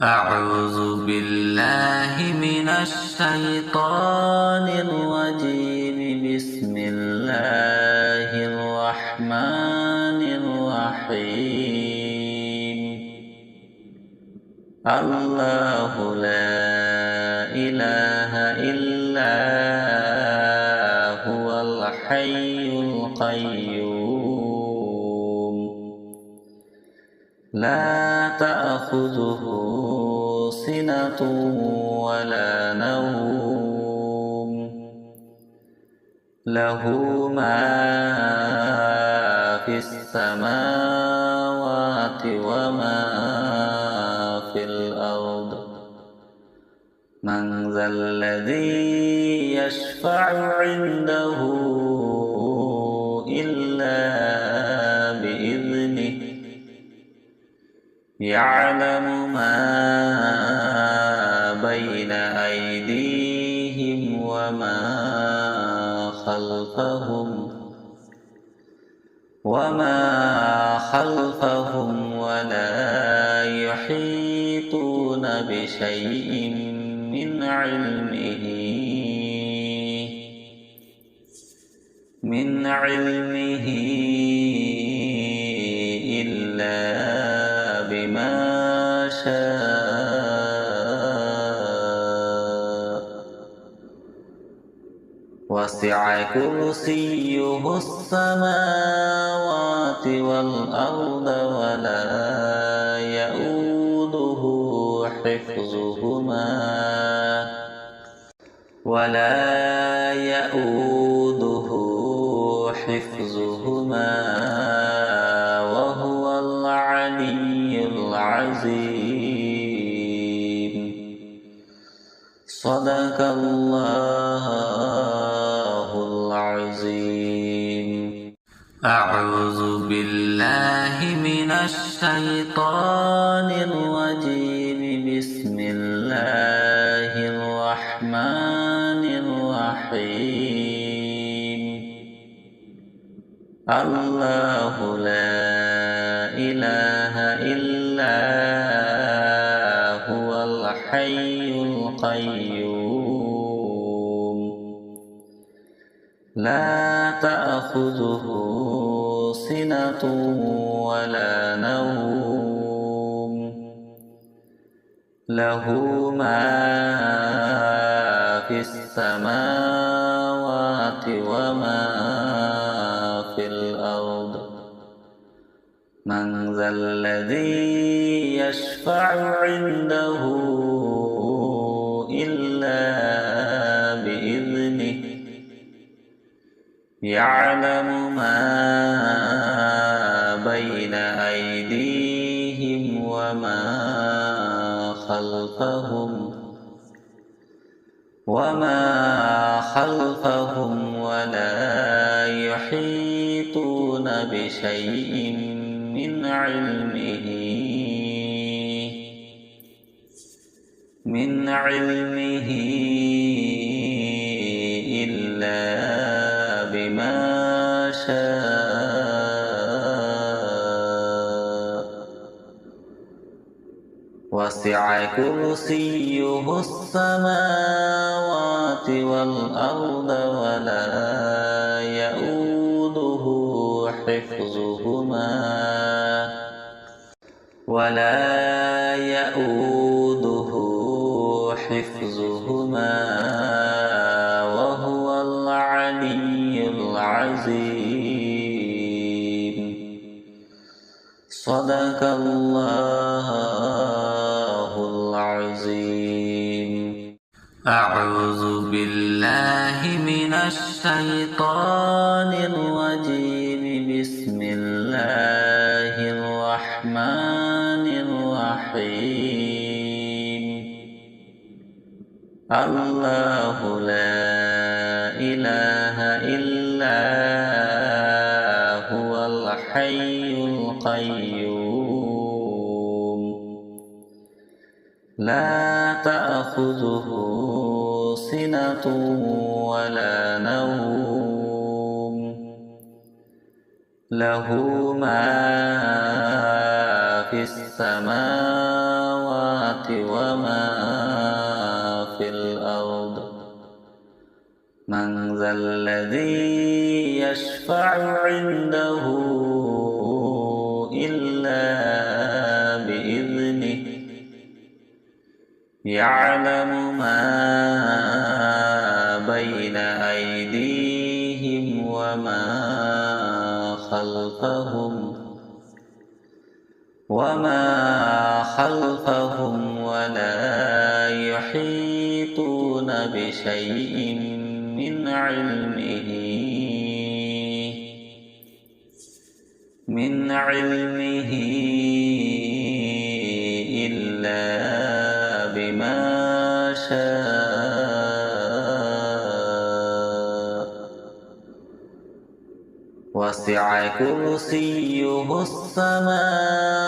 أعوذ بالله من الشيطان الرجيم. بسم الله الرحمن الرحيم. الله لا إله إلا هو الحي القيوم لا تأخذه سنة ولا نوم له ما في السماوات وما في الأرض. من ذا الذي يشفع عنده إلا بإذنه يعلم ما بين أيديهم وما خلفهم ولا يحيطون بشيء من علمه إلا بما شاء. وسع كرسيه السماوات والأرض ولا يؤوده حفظهما وهو العلي العظيم. صدق الله العظيم. أعوذ بالله من الشيطان الرجيم. بسم الله الرحمن الرحيم. الله لا إله إلا هو الحي القيوم لا تأخذه سنة ولا نوم له ما في السماوات وما في الأرض. من ذا الذي يشفع عنده إلا بإذنه يعلم ما بين أيديهم وما خلفهم ولا يحيطون بشيء من علمه إلا بما شاء. وسع كرسيه السماوات والأرض ولا يؤوده حفظهما وهو العلي العظيم. صدق الله العظيم. أعوذ بالله من الشيطان الرجيم. بسم الله الرحمن الله لا إله إلا هو الحي القيوم لا تأخذه سنة ولا نوم له ما في السماوات وما في الأرض من ذا الذي يشفع عنده إلا بإذنه يعلم ما بين أيديهم وما خلفهم ولا يحيطون بشيء من علمه إلا بما شاء وسع كرسيه السماوات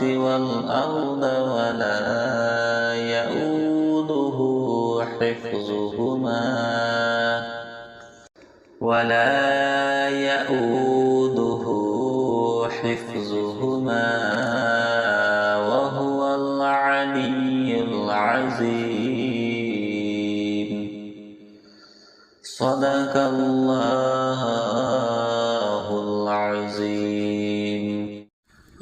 والأرض ولا يؤوده حفظهما وهو العلي العظيم صدق الله العظيم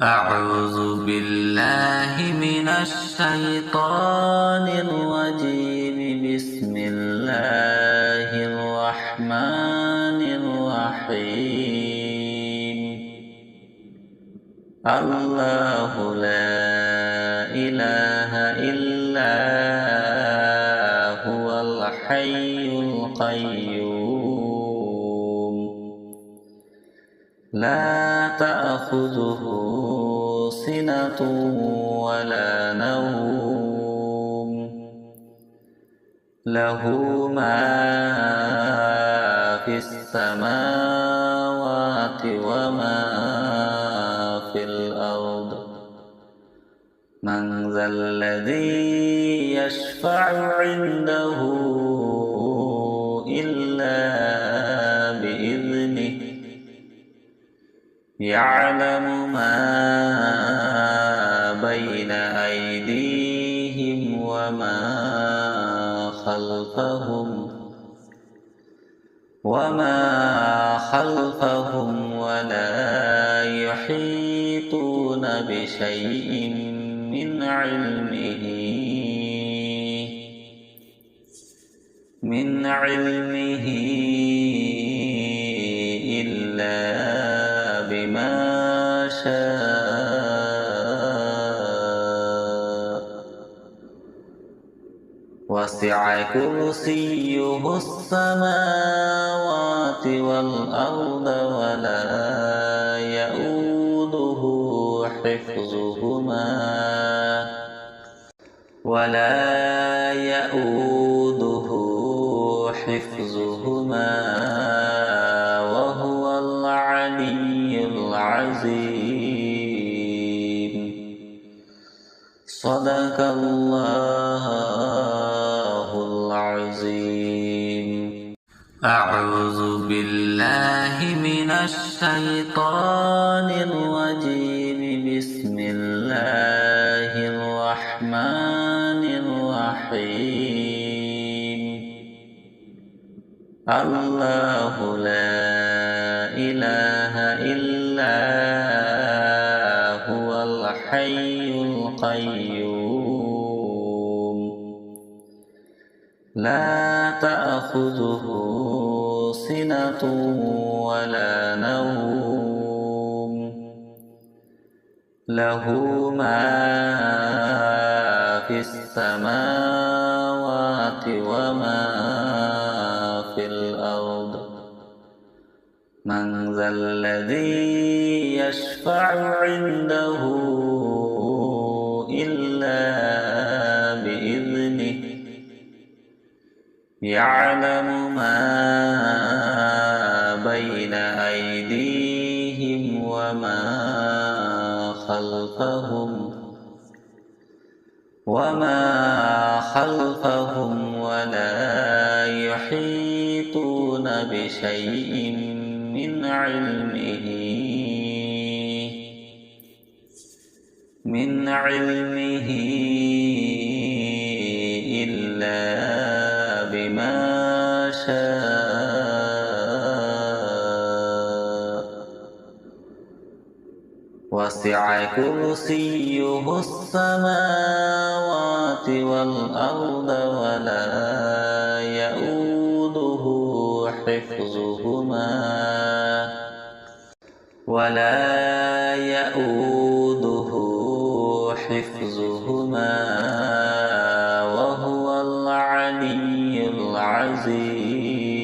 أعوذ بالله من الشيطان الرجيم بسم الله الرحمن الرحيم الله لا إله إلا هو الحي القيوم لا تأخذه سنة ولا نوم له ما في السماوات وما في الأرض من ذا الذي يشفع عنده إلا بإذنه يعلم ما بين أيديهم وما خلفهم ولا يحيطون بشيء من علمه إلا بما شاء وسع كرسيه السماوات والأرض ولا يؤوده حفظهما وهو العلي العظيم صدق الله العظيم أعوذ بالله من الشيطان الرجيم بسم الله الرحمن الرحيم الله لا إله إلا هو الحي القيوم لا تأخذه سنة ولا نوم له ما في السماوات وما في الأرض من ذا الذي يشفع عنده إلا بإذنه يعلم ما بين أيديهم وما خلفهم ولا يحيطون بشيء من علمه إلا بما شاء وسع كرسيه السماوات والأرض ولا يؤوده حفظهما وهو العلي العظيم.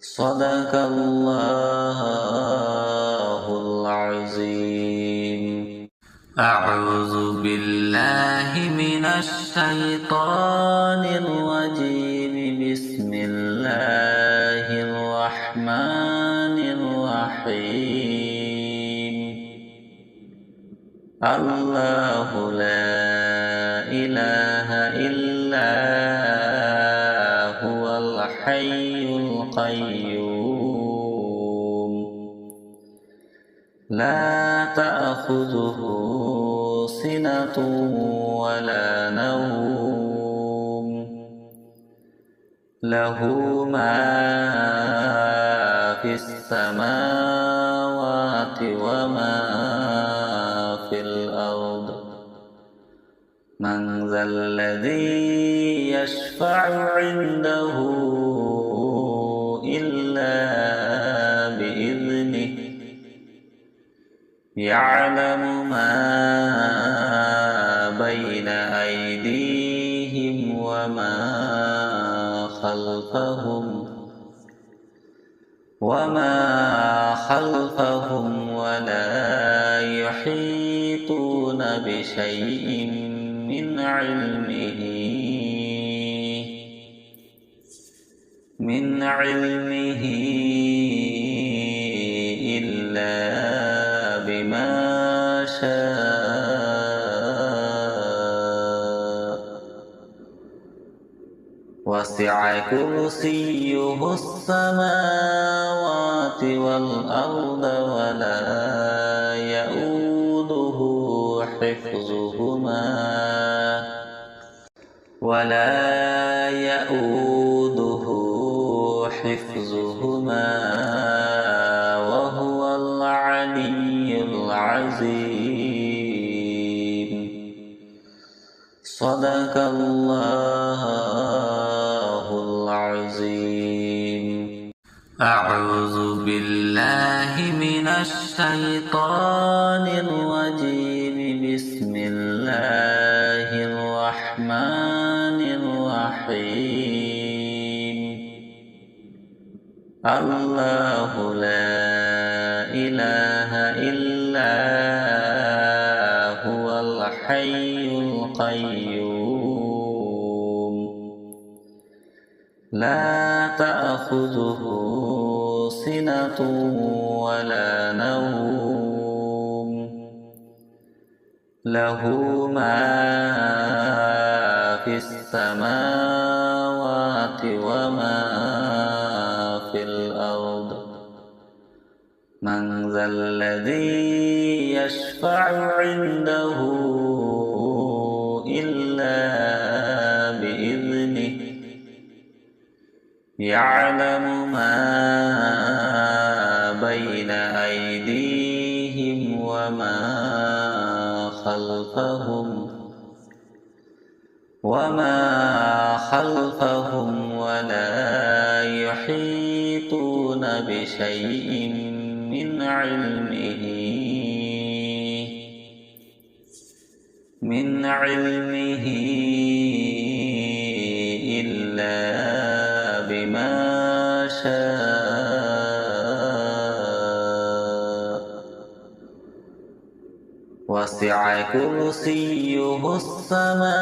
صدق الله العظيم. أعوذ بالله من الشيطان الرجيم. بسم الله الرحمن الرحيم. الله لا إله إلا هو الحي القيوم لا تأخذه سنة ولا نوم له ما في السماوات وما في الأرض. من ذا الذي يشفع عنده إلا بإذنه. يعلم ما بين أيديهم وما خلفهم ولا يحيطون بشيء من علمه إلا بما شاء وسع كرسيه السماوات والأرض ولا يؤوده حفظهما وهو العلي العظيم. صدق الله العظيم. أعوذ بالله من الشيطان الرجيم. بسم الله الرحمن الرحيم. الله لا إله إلا هو الحي القيوم لا تأخذه سنة ولا نوم له ما في السماوات وما في الأرض. من ذا الذي يشفع عنده إلا بإذنه. يعلم ما بين أيديهم وما خلفهم ولا يحيطون بشيء من علمه إلا بما شاء وسع كرسيه السماوات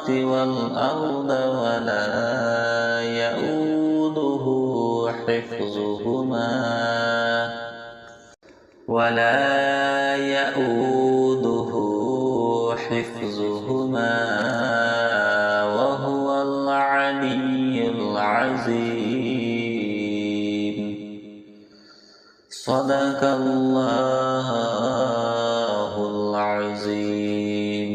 والأرض ولا يؤوده حفظهما وهو العلي العظيم. صدق الله العظيم.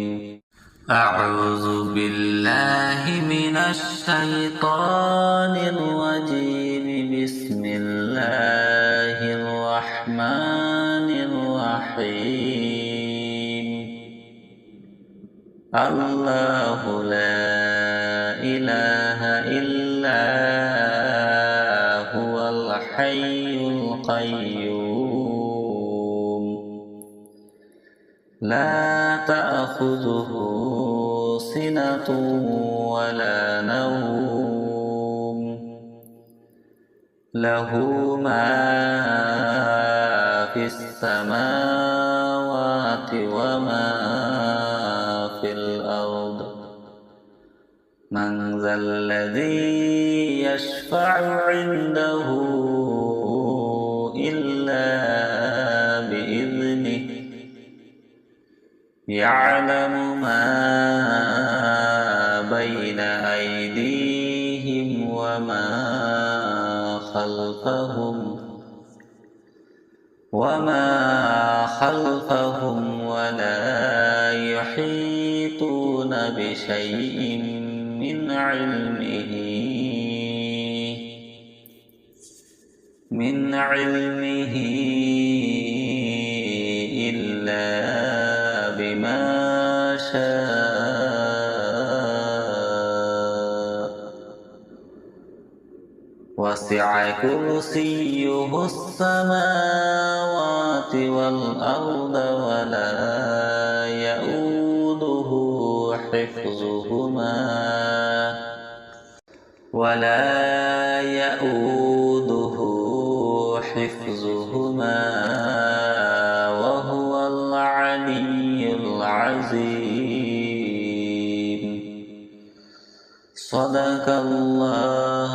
أعوذ بالله من الشيطان الرجيم. بسم الله الرحمن الرحيم. الله لا إله إلا هو الحي القيوم. لا تأخذه سنة ولا نوم. له ما في السماوات وما في الأرض. من ذا الذي يشفع عنده إلا بإذنه. يعلم ما بين أيديهم وما خلفهم ولا يحيطون بشيء من علمه إلا بما شاء. وسع كرسيه السماوات والأرض ولا يؤوده حفظهما وهو العلي العظيم. صدق الله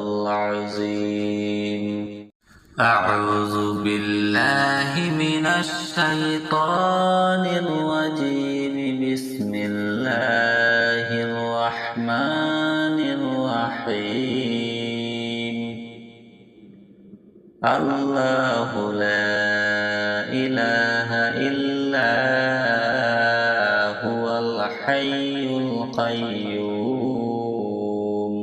العظيم. أعوذ بالله من الشيطان الرجيم. بسم الله الرحمن الرحيم. الله لا إله إلا هو الحي القيوم.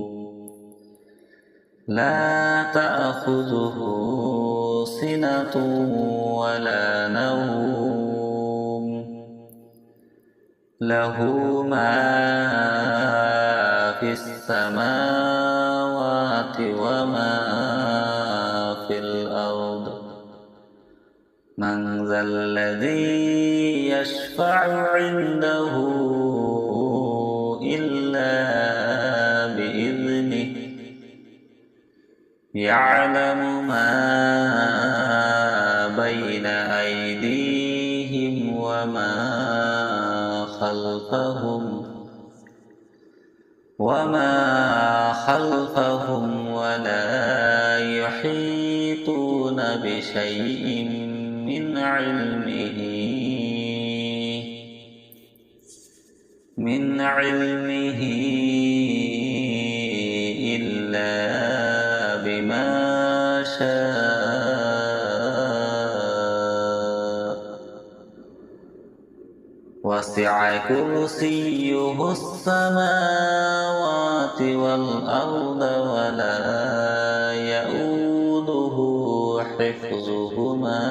لا تأخذه سنة ولا نوم. له ما في السماوات وما في الأرض. من ذا الذي يشفع عنده إلا بإذنه. يعلم ما بين أيديهم وما خلفهم ولا يحيطون بشيء من علمه إلا بما شاء. وسع كرسيه السماوات والأرض ولا يؤوده حفظهما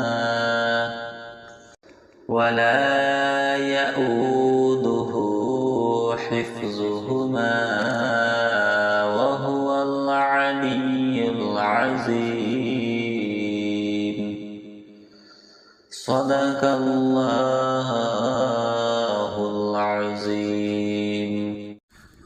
وهو العلي العظيم. صدق الله العظيم.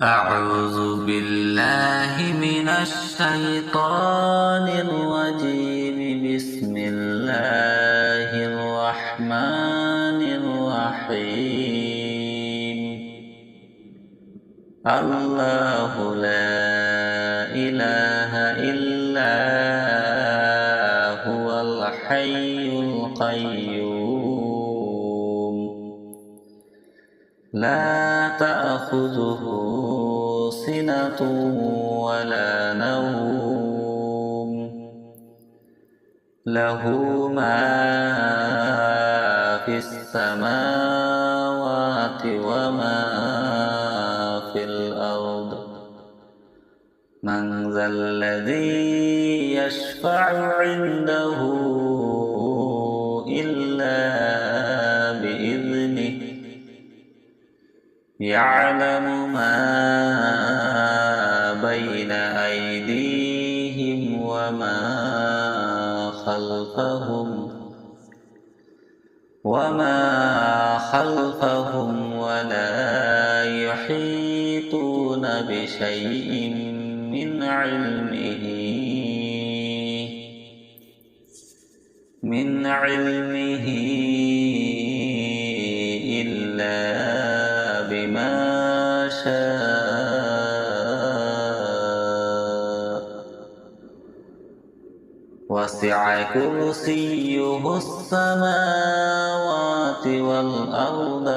أعوذ بالله من الشيطان الرجيم. بسم الله الرحمن الرحمن الرحيم الله لا إله إلا هو الحي القيوم لا تأخذه سنة ولا نوم له ما في السماوات وما في الأرض من ذا الذي يشفع عنده إلا بإذنه يعلم ما بين أيديهم وما خلفهم ولا يحيطون بشيء من علمه إلا بما شاء وسع كرسيه السماوات والأرض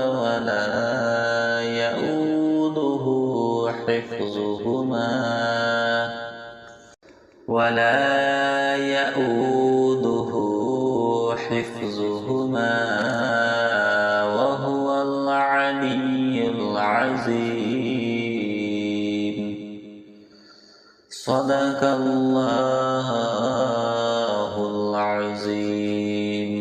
ولا يؤوده حفظهما وهو العلي العظيم صدق الله العظيم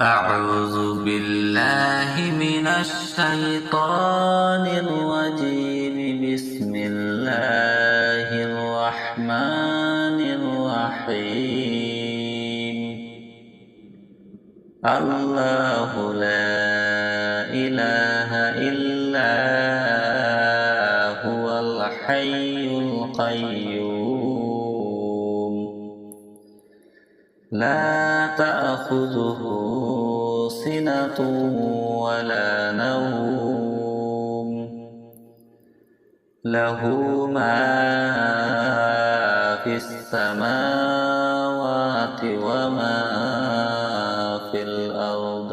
أعوذ بالله من الشيطان الرجيم بسم الله الرحمن الرحيم الله لا إله إلا هو الحي القيوم لا تأخذه سنة ولا نوم له ما في السماوات وما في الأرض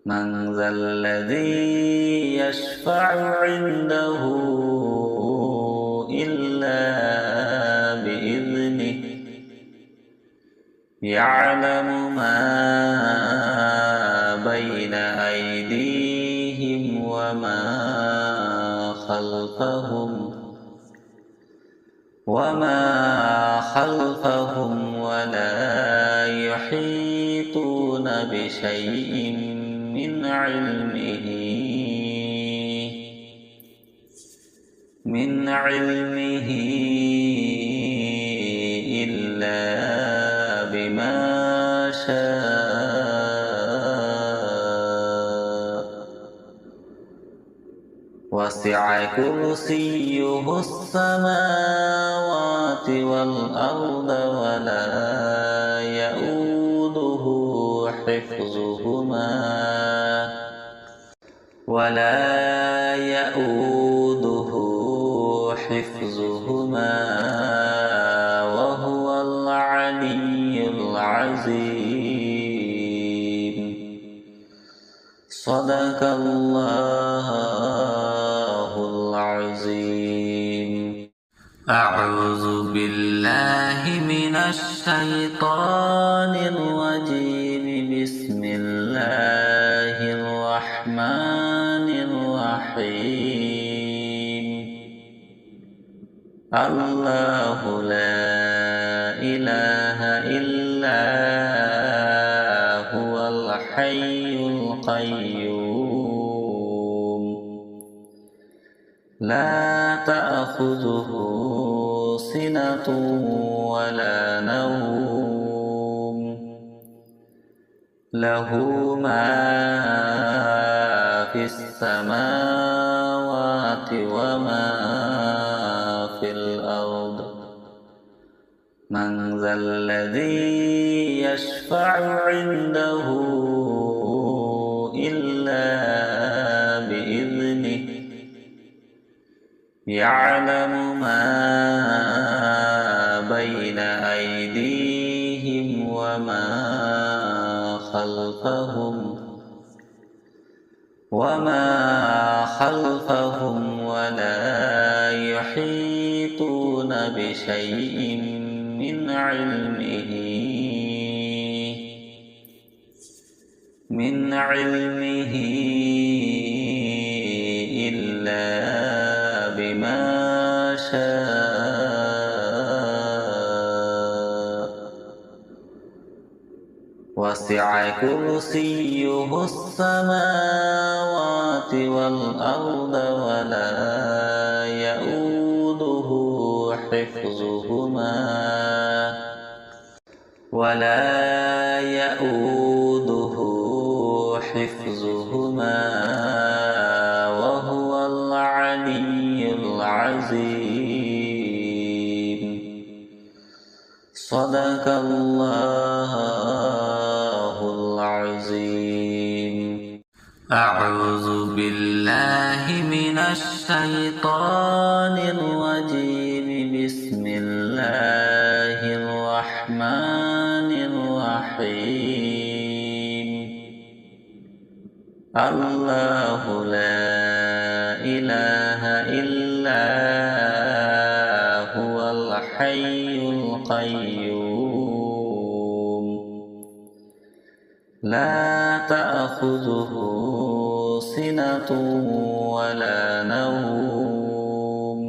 من ذا الذي يشفع عنده إلا بإذنه يعلم ما بين أيديهم وما خلفهم ولا يحيطون بشيء من علمه إلا بما شاء وسع كرسيه السماوات والأرض ولا يؤوده حفظهما وهو العلي العظيم صدق الله العظيم أعوذ بالله من الشيطان الرجيم بسم الله الرحمن الرحيم الله لا إله إلا هو الحي القيوم لا تأخذه سنة ولا نوم له ما في السماوات وما في الأرض من ذا الذي يشفع عنده إلا بإذنه يعلم ما بين أيديهم وما خلفهم ولا يحيطون بشيء من علمه إلا بما شاء وسع كرسيه السماوات والأرض ولا يؤوده حفظهما وهو العلي العظيم. صدق الله العظيم. أعوذ بالله من الشيطان الرجيم. بسم الله الرحمن الرحيم. الله لا إله إلا هو الحي القيوم لا تأخذه سنة ولا نوم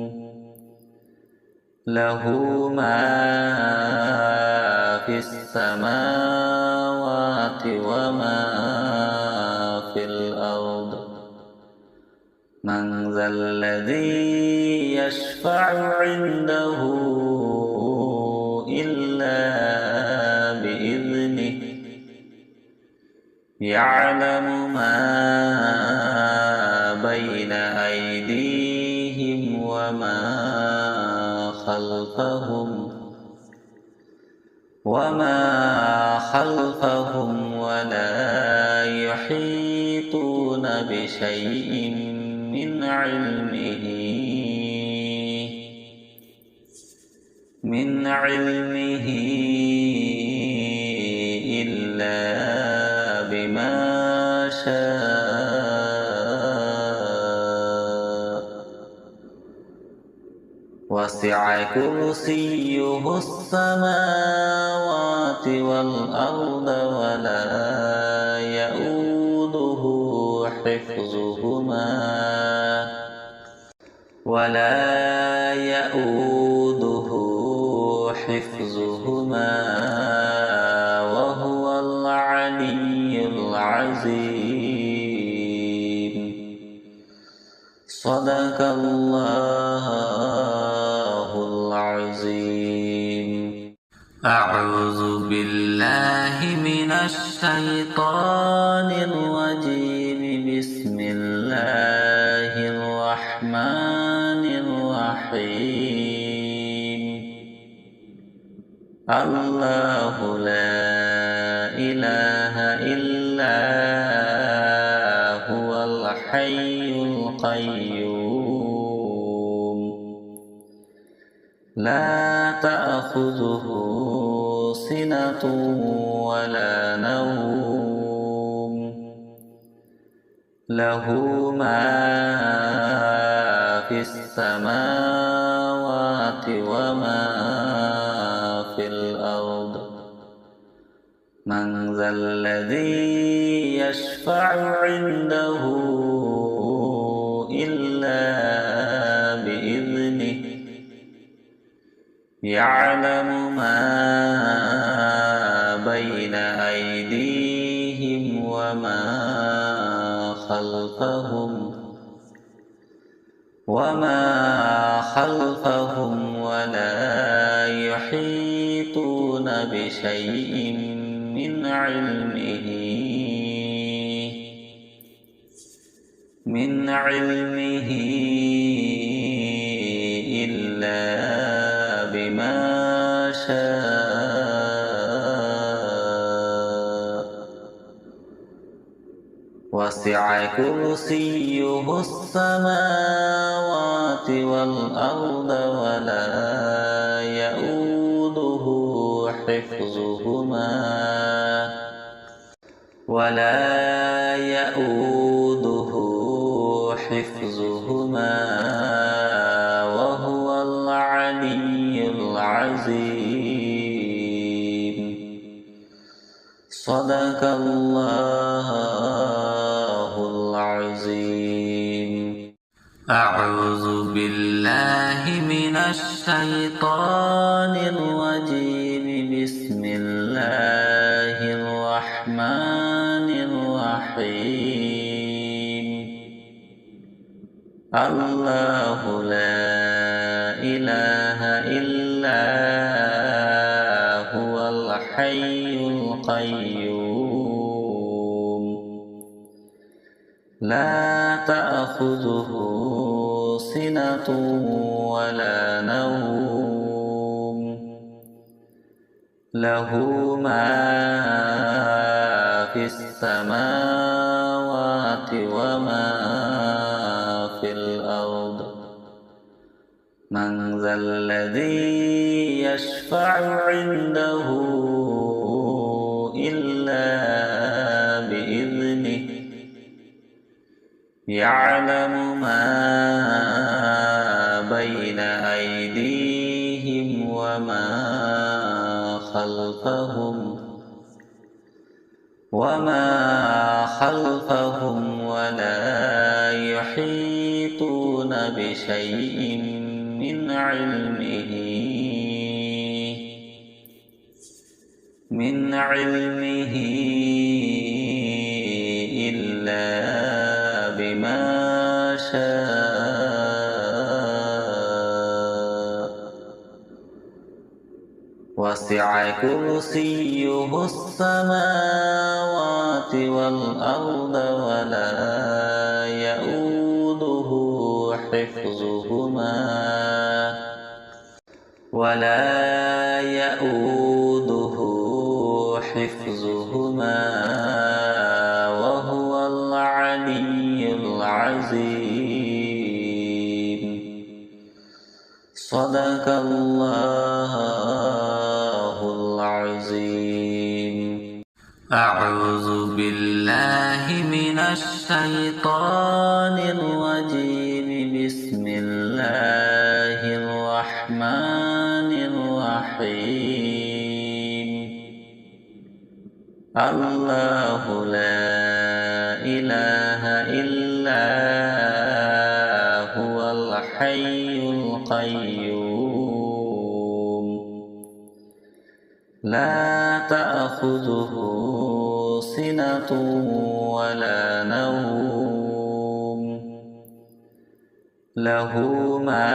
له ما في السماوات وما في الأرض. من ذا الذي يشفع عنده إلا بإذنه يعلم ما بين أيديهم وما خلفهم ولا يحيطون بشيء من علمه إلا بما شاء وسع كرسيه السماوات والأرض ولا يؤوده حفظهما وهو العلي العظيم. صدق الله العظيم. أعوذ بالله من الشيطان الرجيم. بسم الله الرحمن الرحيم. الله لا إله إلا هو الحي القيوم لا تأخذه سنة ولا نوم له ما في السماوات وما في الأرض. من ذا الذي يشفع عنده إلا بإذنه يعلم ما بين أيديهم وما خلفهم ولا يحيطون بشيء من علمه إلا بما شاء وسع كرسيه السماوات والأرض ولا يؤوده حفظهما وهو العلي العظيم. صدق الله العظيم. أعوذ بالله من الشيطان الرجيم. بسم الله الرحمن الرحيم. الله لا إله إلا هو الحي القيوم لا تأخذه سنة ولا نوم له ما في السماوات وما في الأرض. من ذا الذي يشفع عنده إلا بإذنه يعلم ما بين أيديهم وما خلفهم ولا يحيطون بشيء من علمه إلا بما شاء. وسع كرسيه السماوات والأرض ولا يؤوده حفظهما وهو العلي العظيم. صدق الله العظيم. أعوذ بالله من الشيطان الرجيم. بسم الله الرحمن الرحيم. الله لا إله إلا هو الحي القيوم لا تأخذه سنة ولا نوم له ما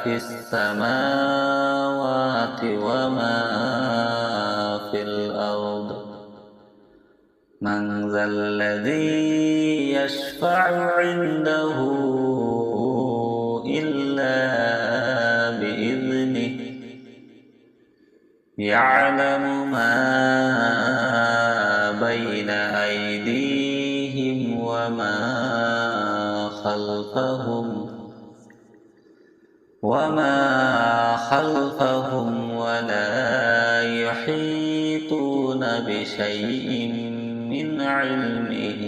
في السماوات وما في الأرض. من ذا الذي يشفع عنده إلا بإذنه يعلم ما بين أيديهم وما خلفهم ولا يحيطون بشيء من علمه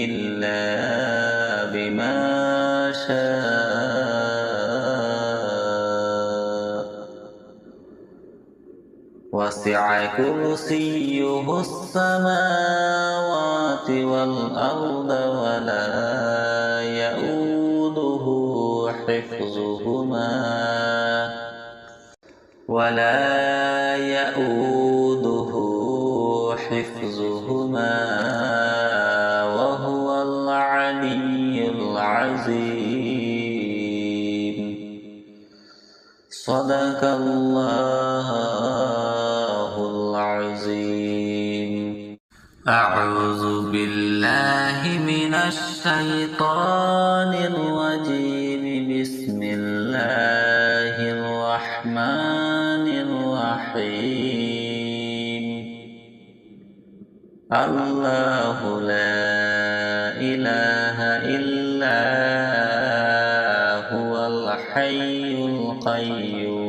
إلا بما شاء. وسع كرسيه السماوات والأرض ولا يؤوده حفظهما وهو العلي العظيم. صدق الله العظيم. أعوذ بالله من الشيطان الرجيم. بسم الله الرحمن الرحيم. الله لا إله إلا هو الحي القيوم.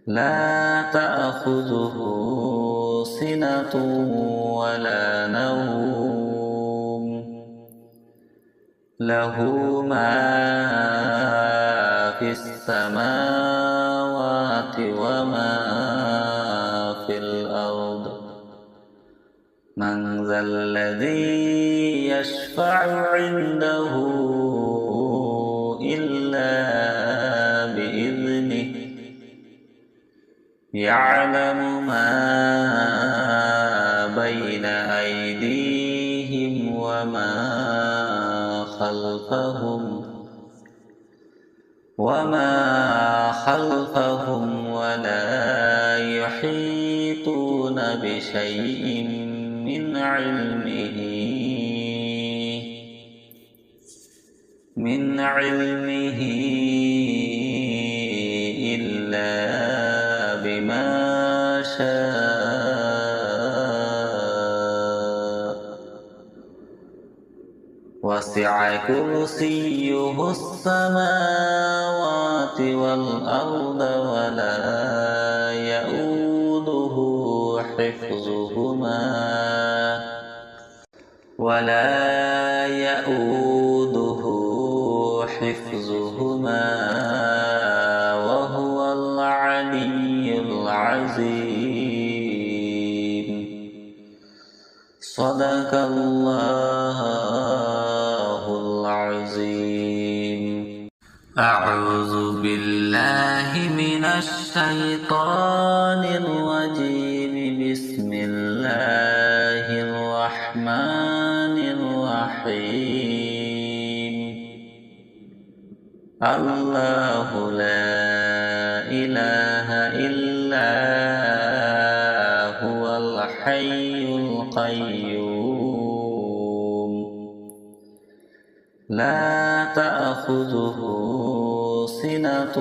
لا تأخذه سنة ولا نوم. له ما في السماوات وما في الأرض. من ذا الذي يشفع عنده إلا بإذنه. يعلم ما بين أيديهم وما خلفهم ولا يحيطون بشيء من علمه إلا بما شاء. وسع كرسيه السماوات والأرض ولا يؤوده حفظهما وهو العلي العظيم. صدق الله العظيم. أعوذ بالله من الشيطان الرجيم. بسم الله الرحمن الرحيم. الله لا إله إلا هو الحي القيوم. لا تأخذه سنة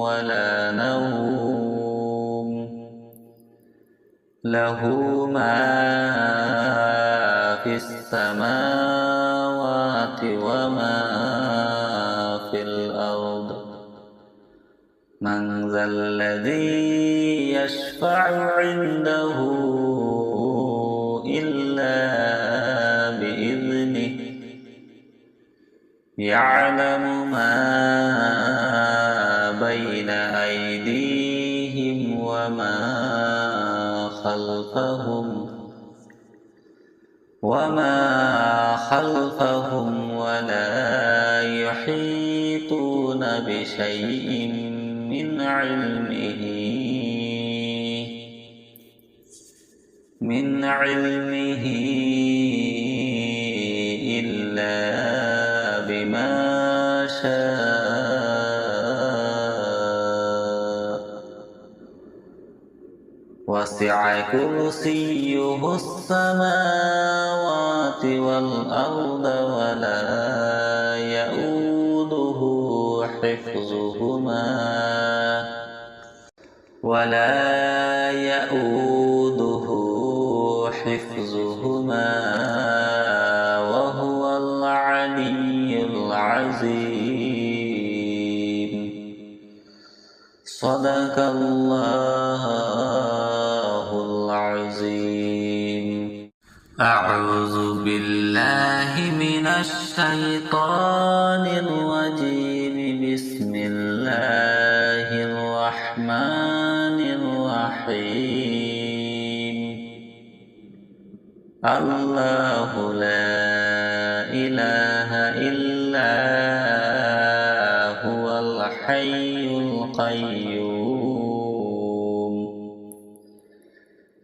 ولا نوم. له ما في السماوات وما في الأرض. من ذا الذي يشفع عنده إلا بإذنه. يعلم ما بين أيديهم وما خلفهم ولا يحيطون بشيء من علمه إلا بما شاء. وسع كرسيه السماوات والأرض ولا يؤوده حفظهما وهو العلي العظيم. صدق الله العظيم. أعوذ بالله من الشيطان الرجيم. بسم الله الرحمن الرحيم. الله لا إله إلا هو الحي القيوم.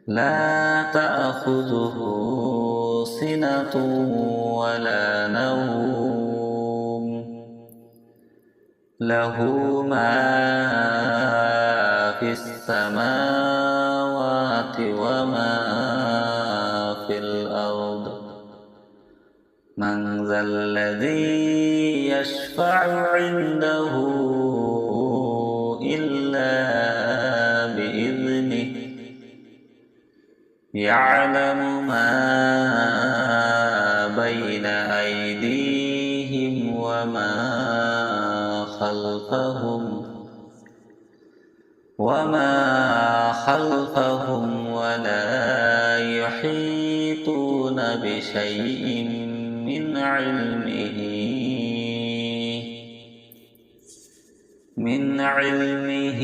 لا تأخذه سنة ولا نوم. له ما في السماوات وما في الأرض من ذا الذي يشفع عنده إلا بإذنه يعلم ما بين أيديهم وما خلفهم ولا يحيطون بشيء من علمه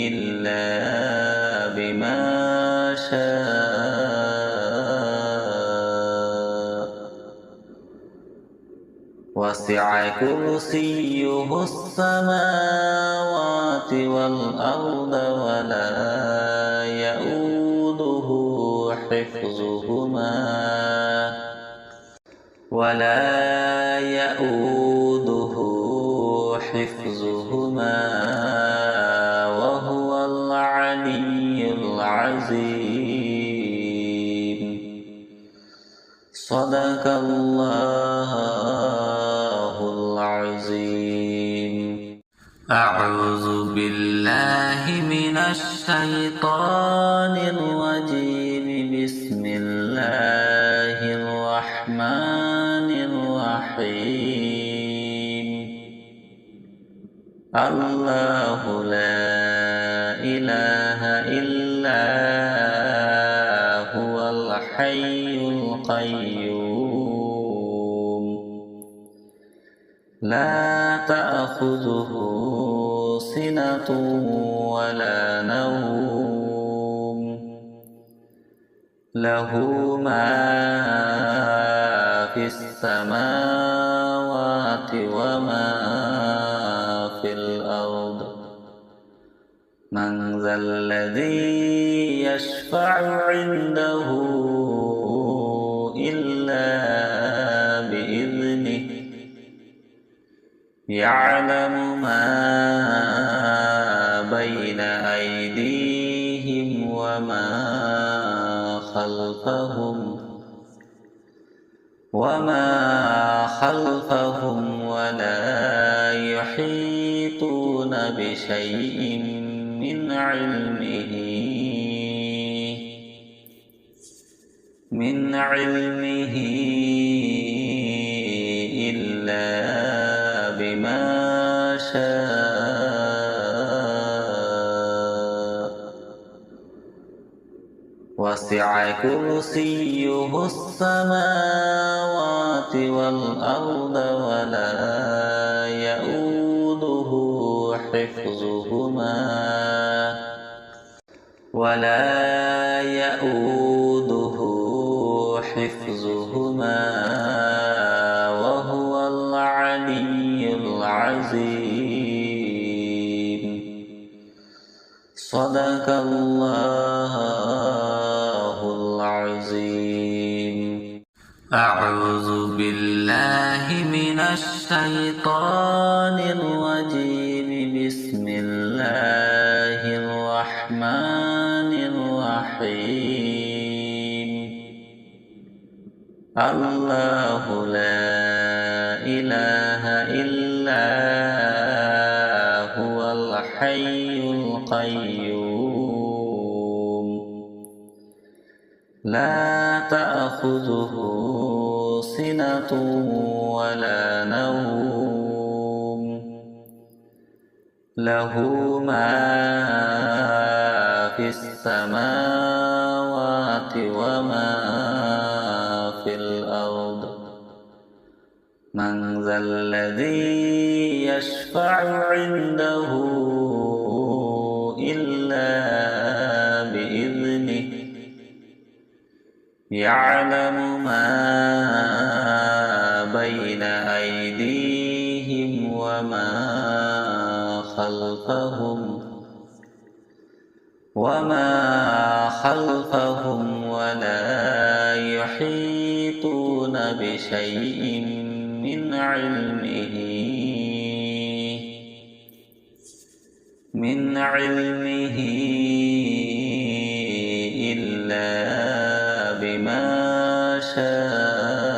إلا بما شاء وسع كرسيه السماوات والأرض ولا يؤوده حفظهما وهو العلي العظيم. صدق الله العظيم. أعوذ بالله من الشيطان الرجيم. بسم الله الرحمن الرحيم. الله لا إله إلا هو الحي القيوم لا تأخذه سنة ولا نوم له ما في السماوات وما في الأرض من ذا الذي يشفع عنده إلا بإذنه يعلم ما بين أيديهم وما خلفهم ولا يحيطون بشيء من علمه إلا بما شاء وسع كرسيه السماوات والأرض ولا يؤوده حفظهما وهو العلي العظيم. صدق الله العظيم. أعوذ بالله من الشيطان الرجيم. بسم الله الرحمن الرحيم. الله لا إله إلا هو الحي القيوم لا تأخذه سنة ولا نوم له ما في السماوات وما في الأرض من ذا الذي يشفع عنده إلا بإذنه يعلم ما بين أيديهم وما خلفهم ولا يحيطون بشيء من علمه إلا بما شاء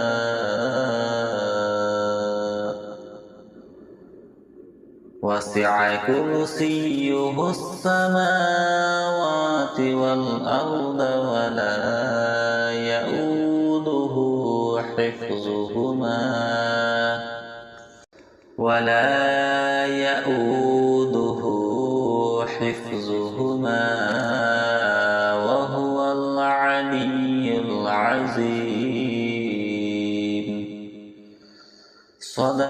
وسع كرسيه السماوات والأرض ولا يؤوده حفظهما وهو العلي العظيم. صدق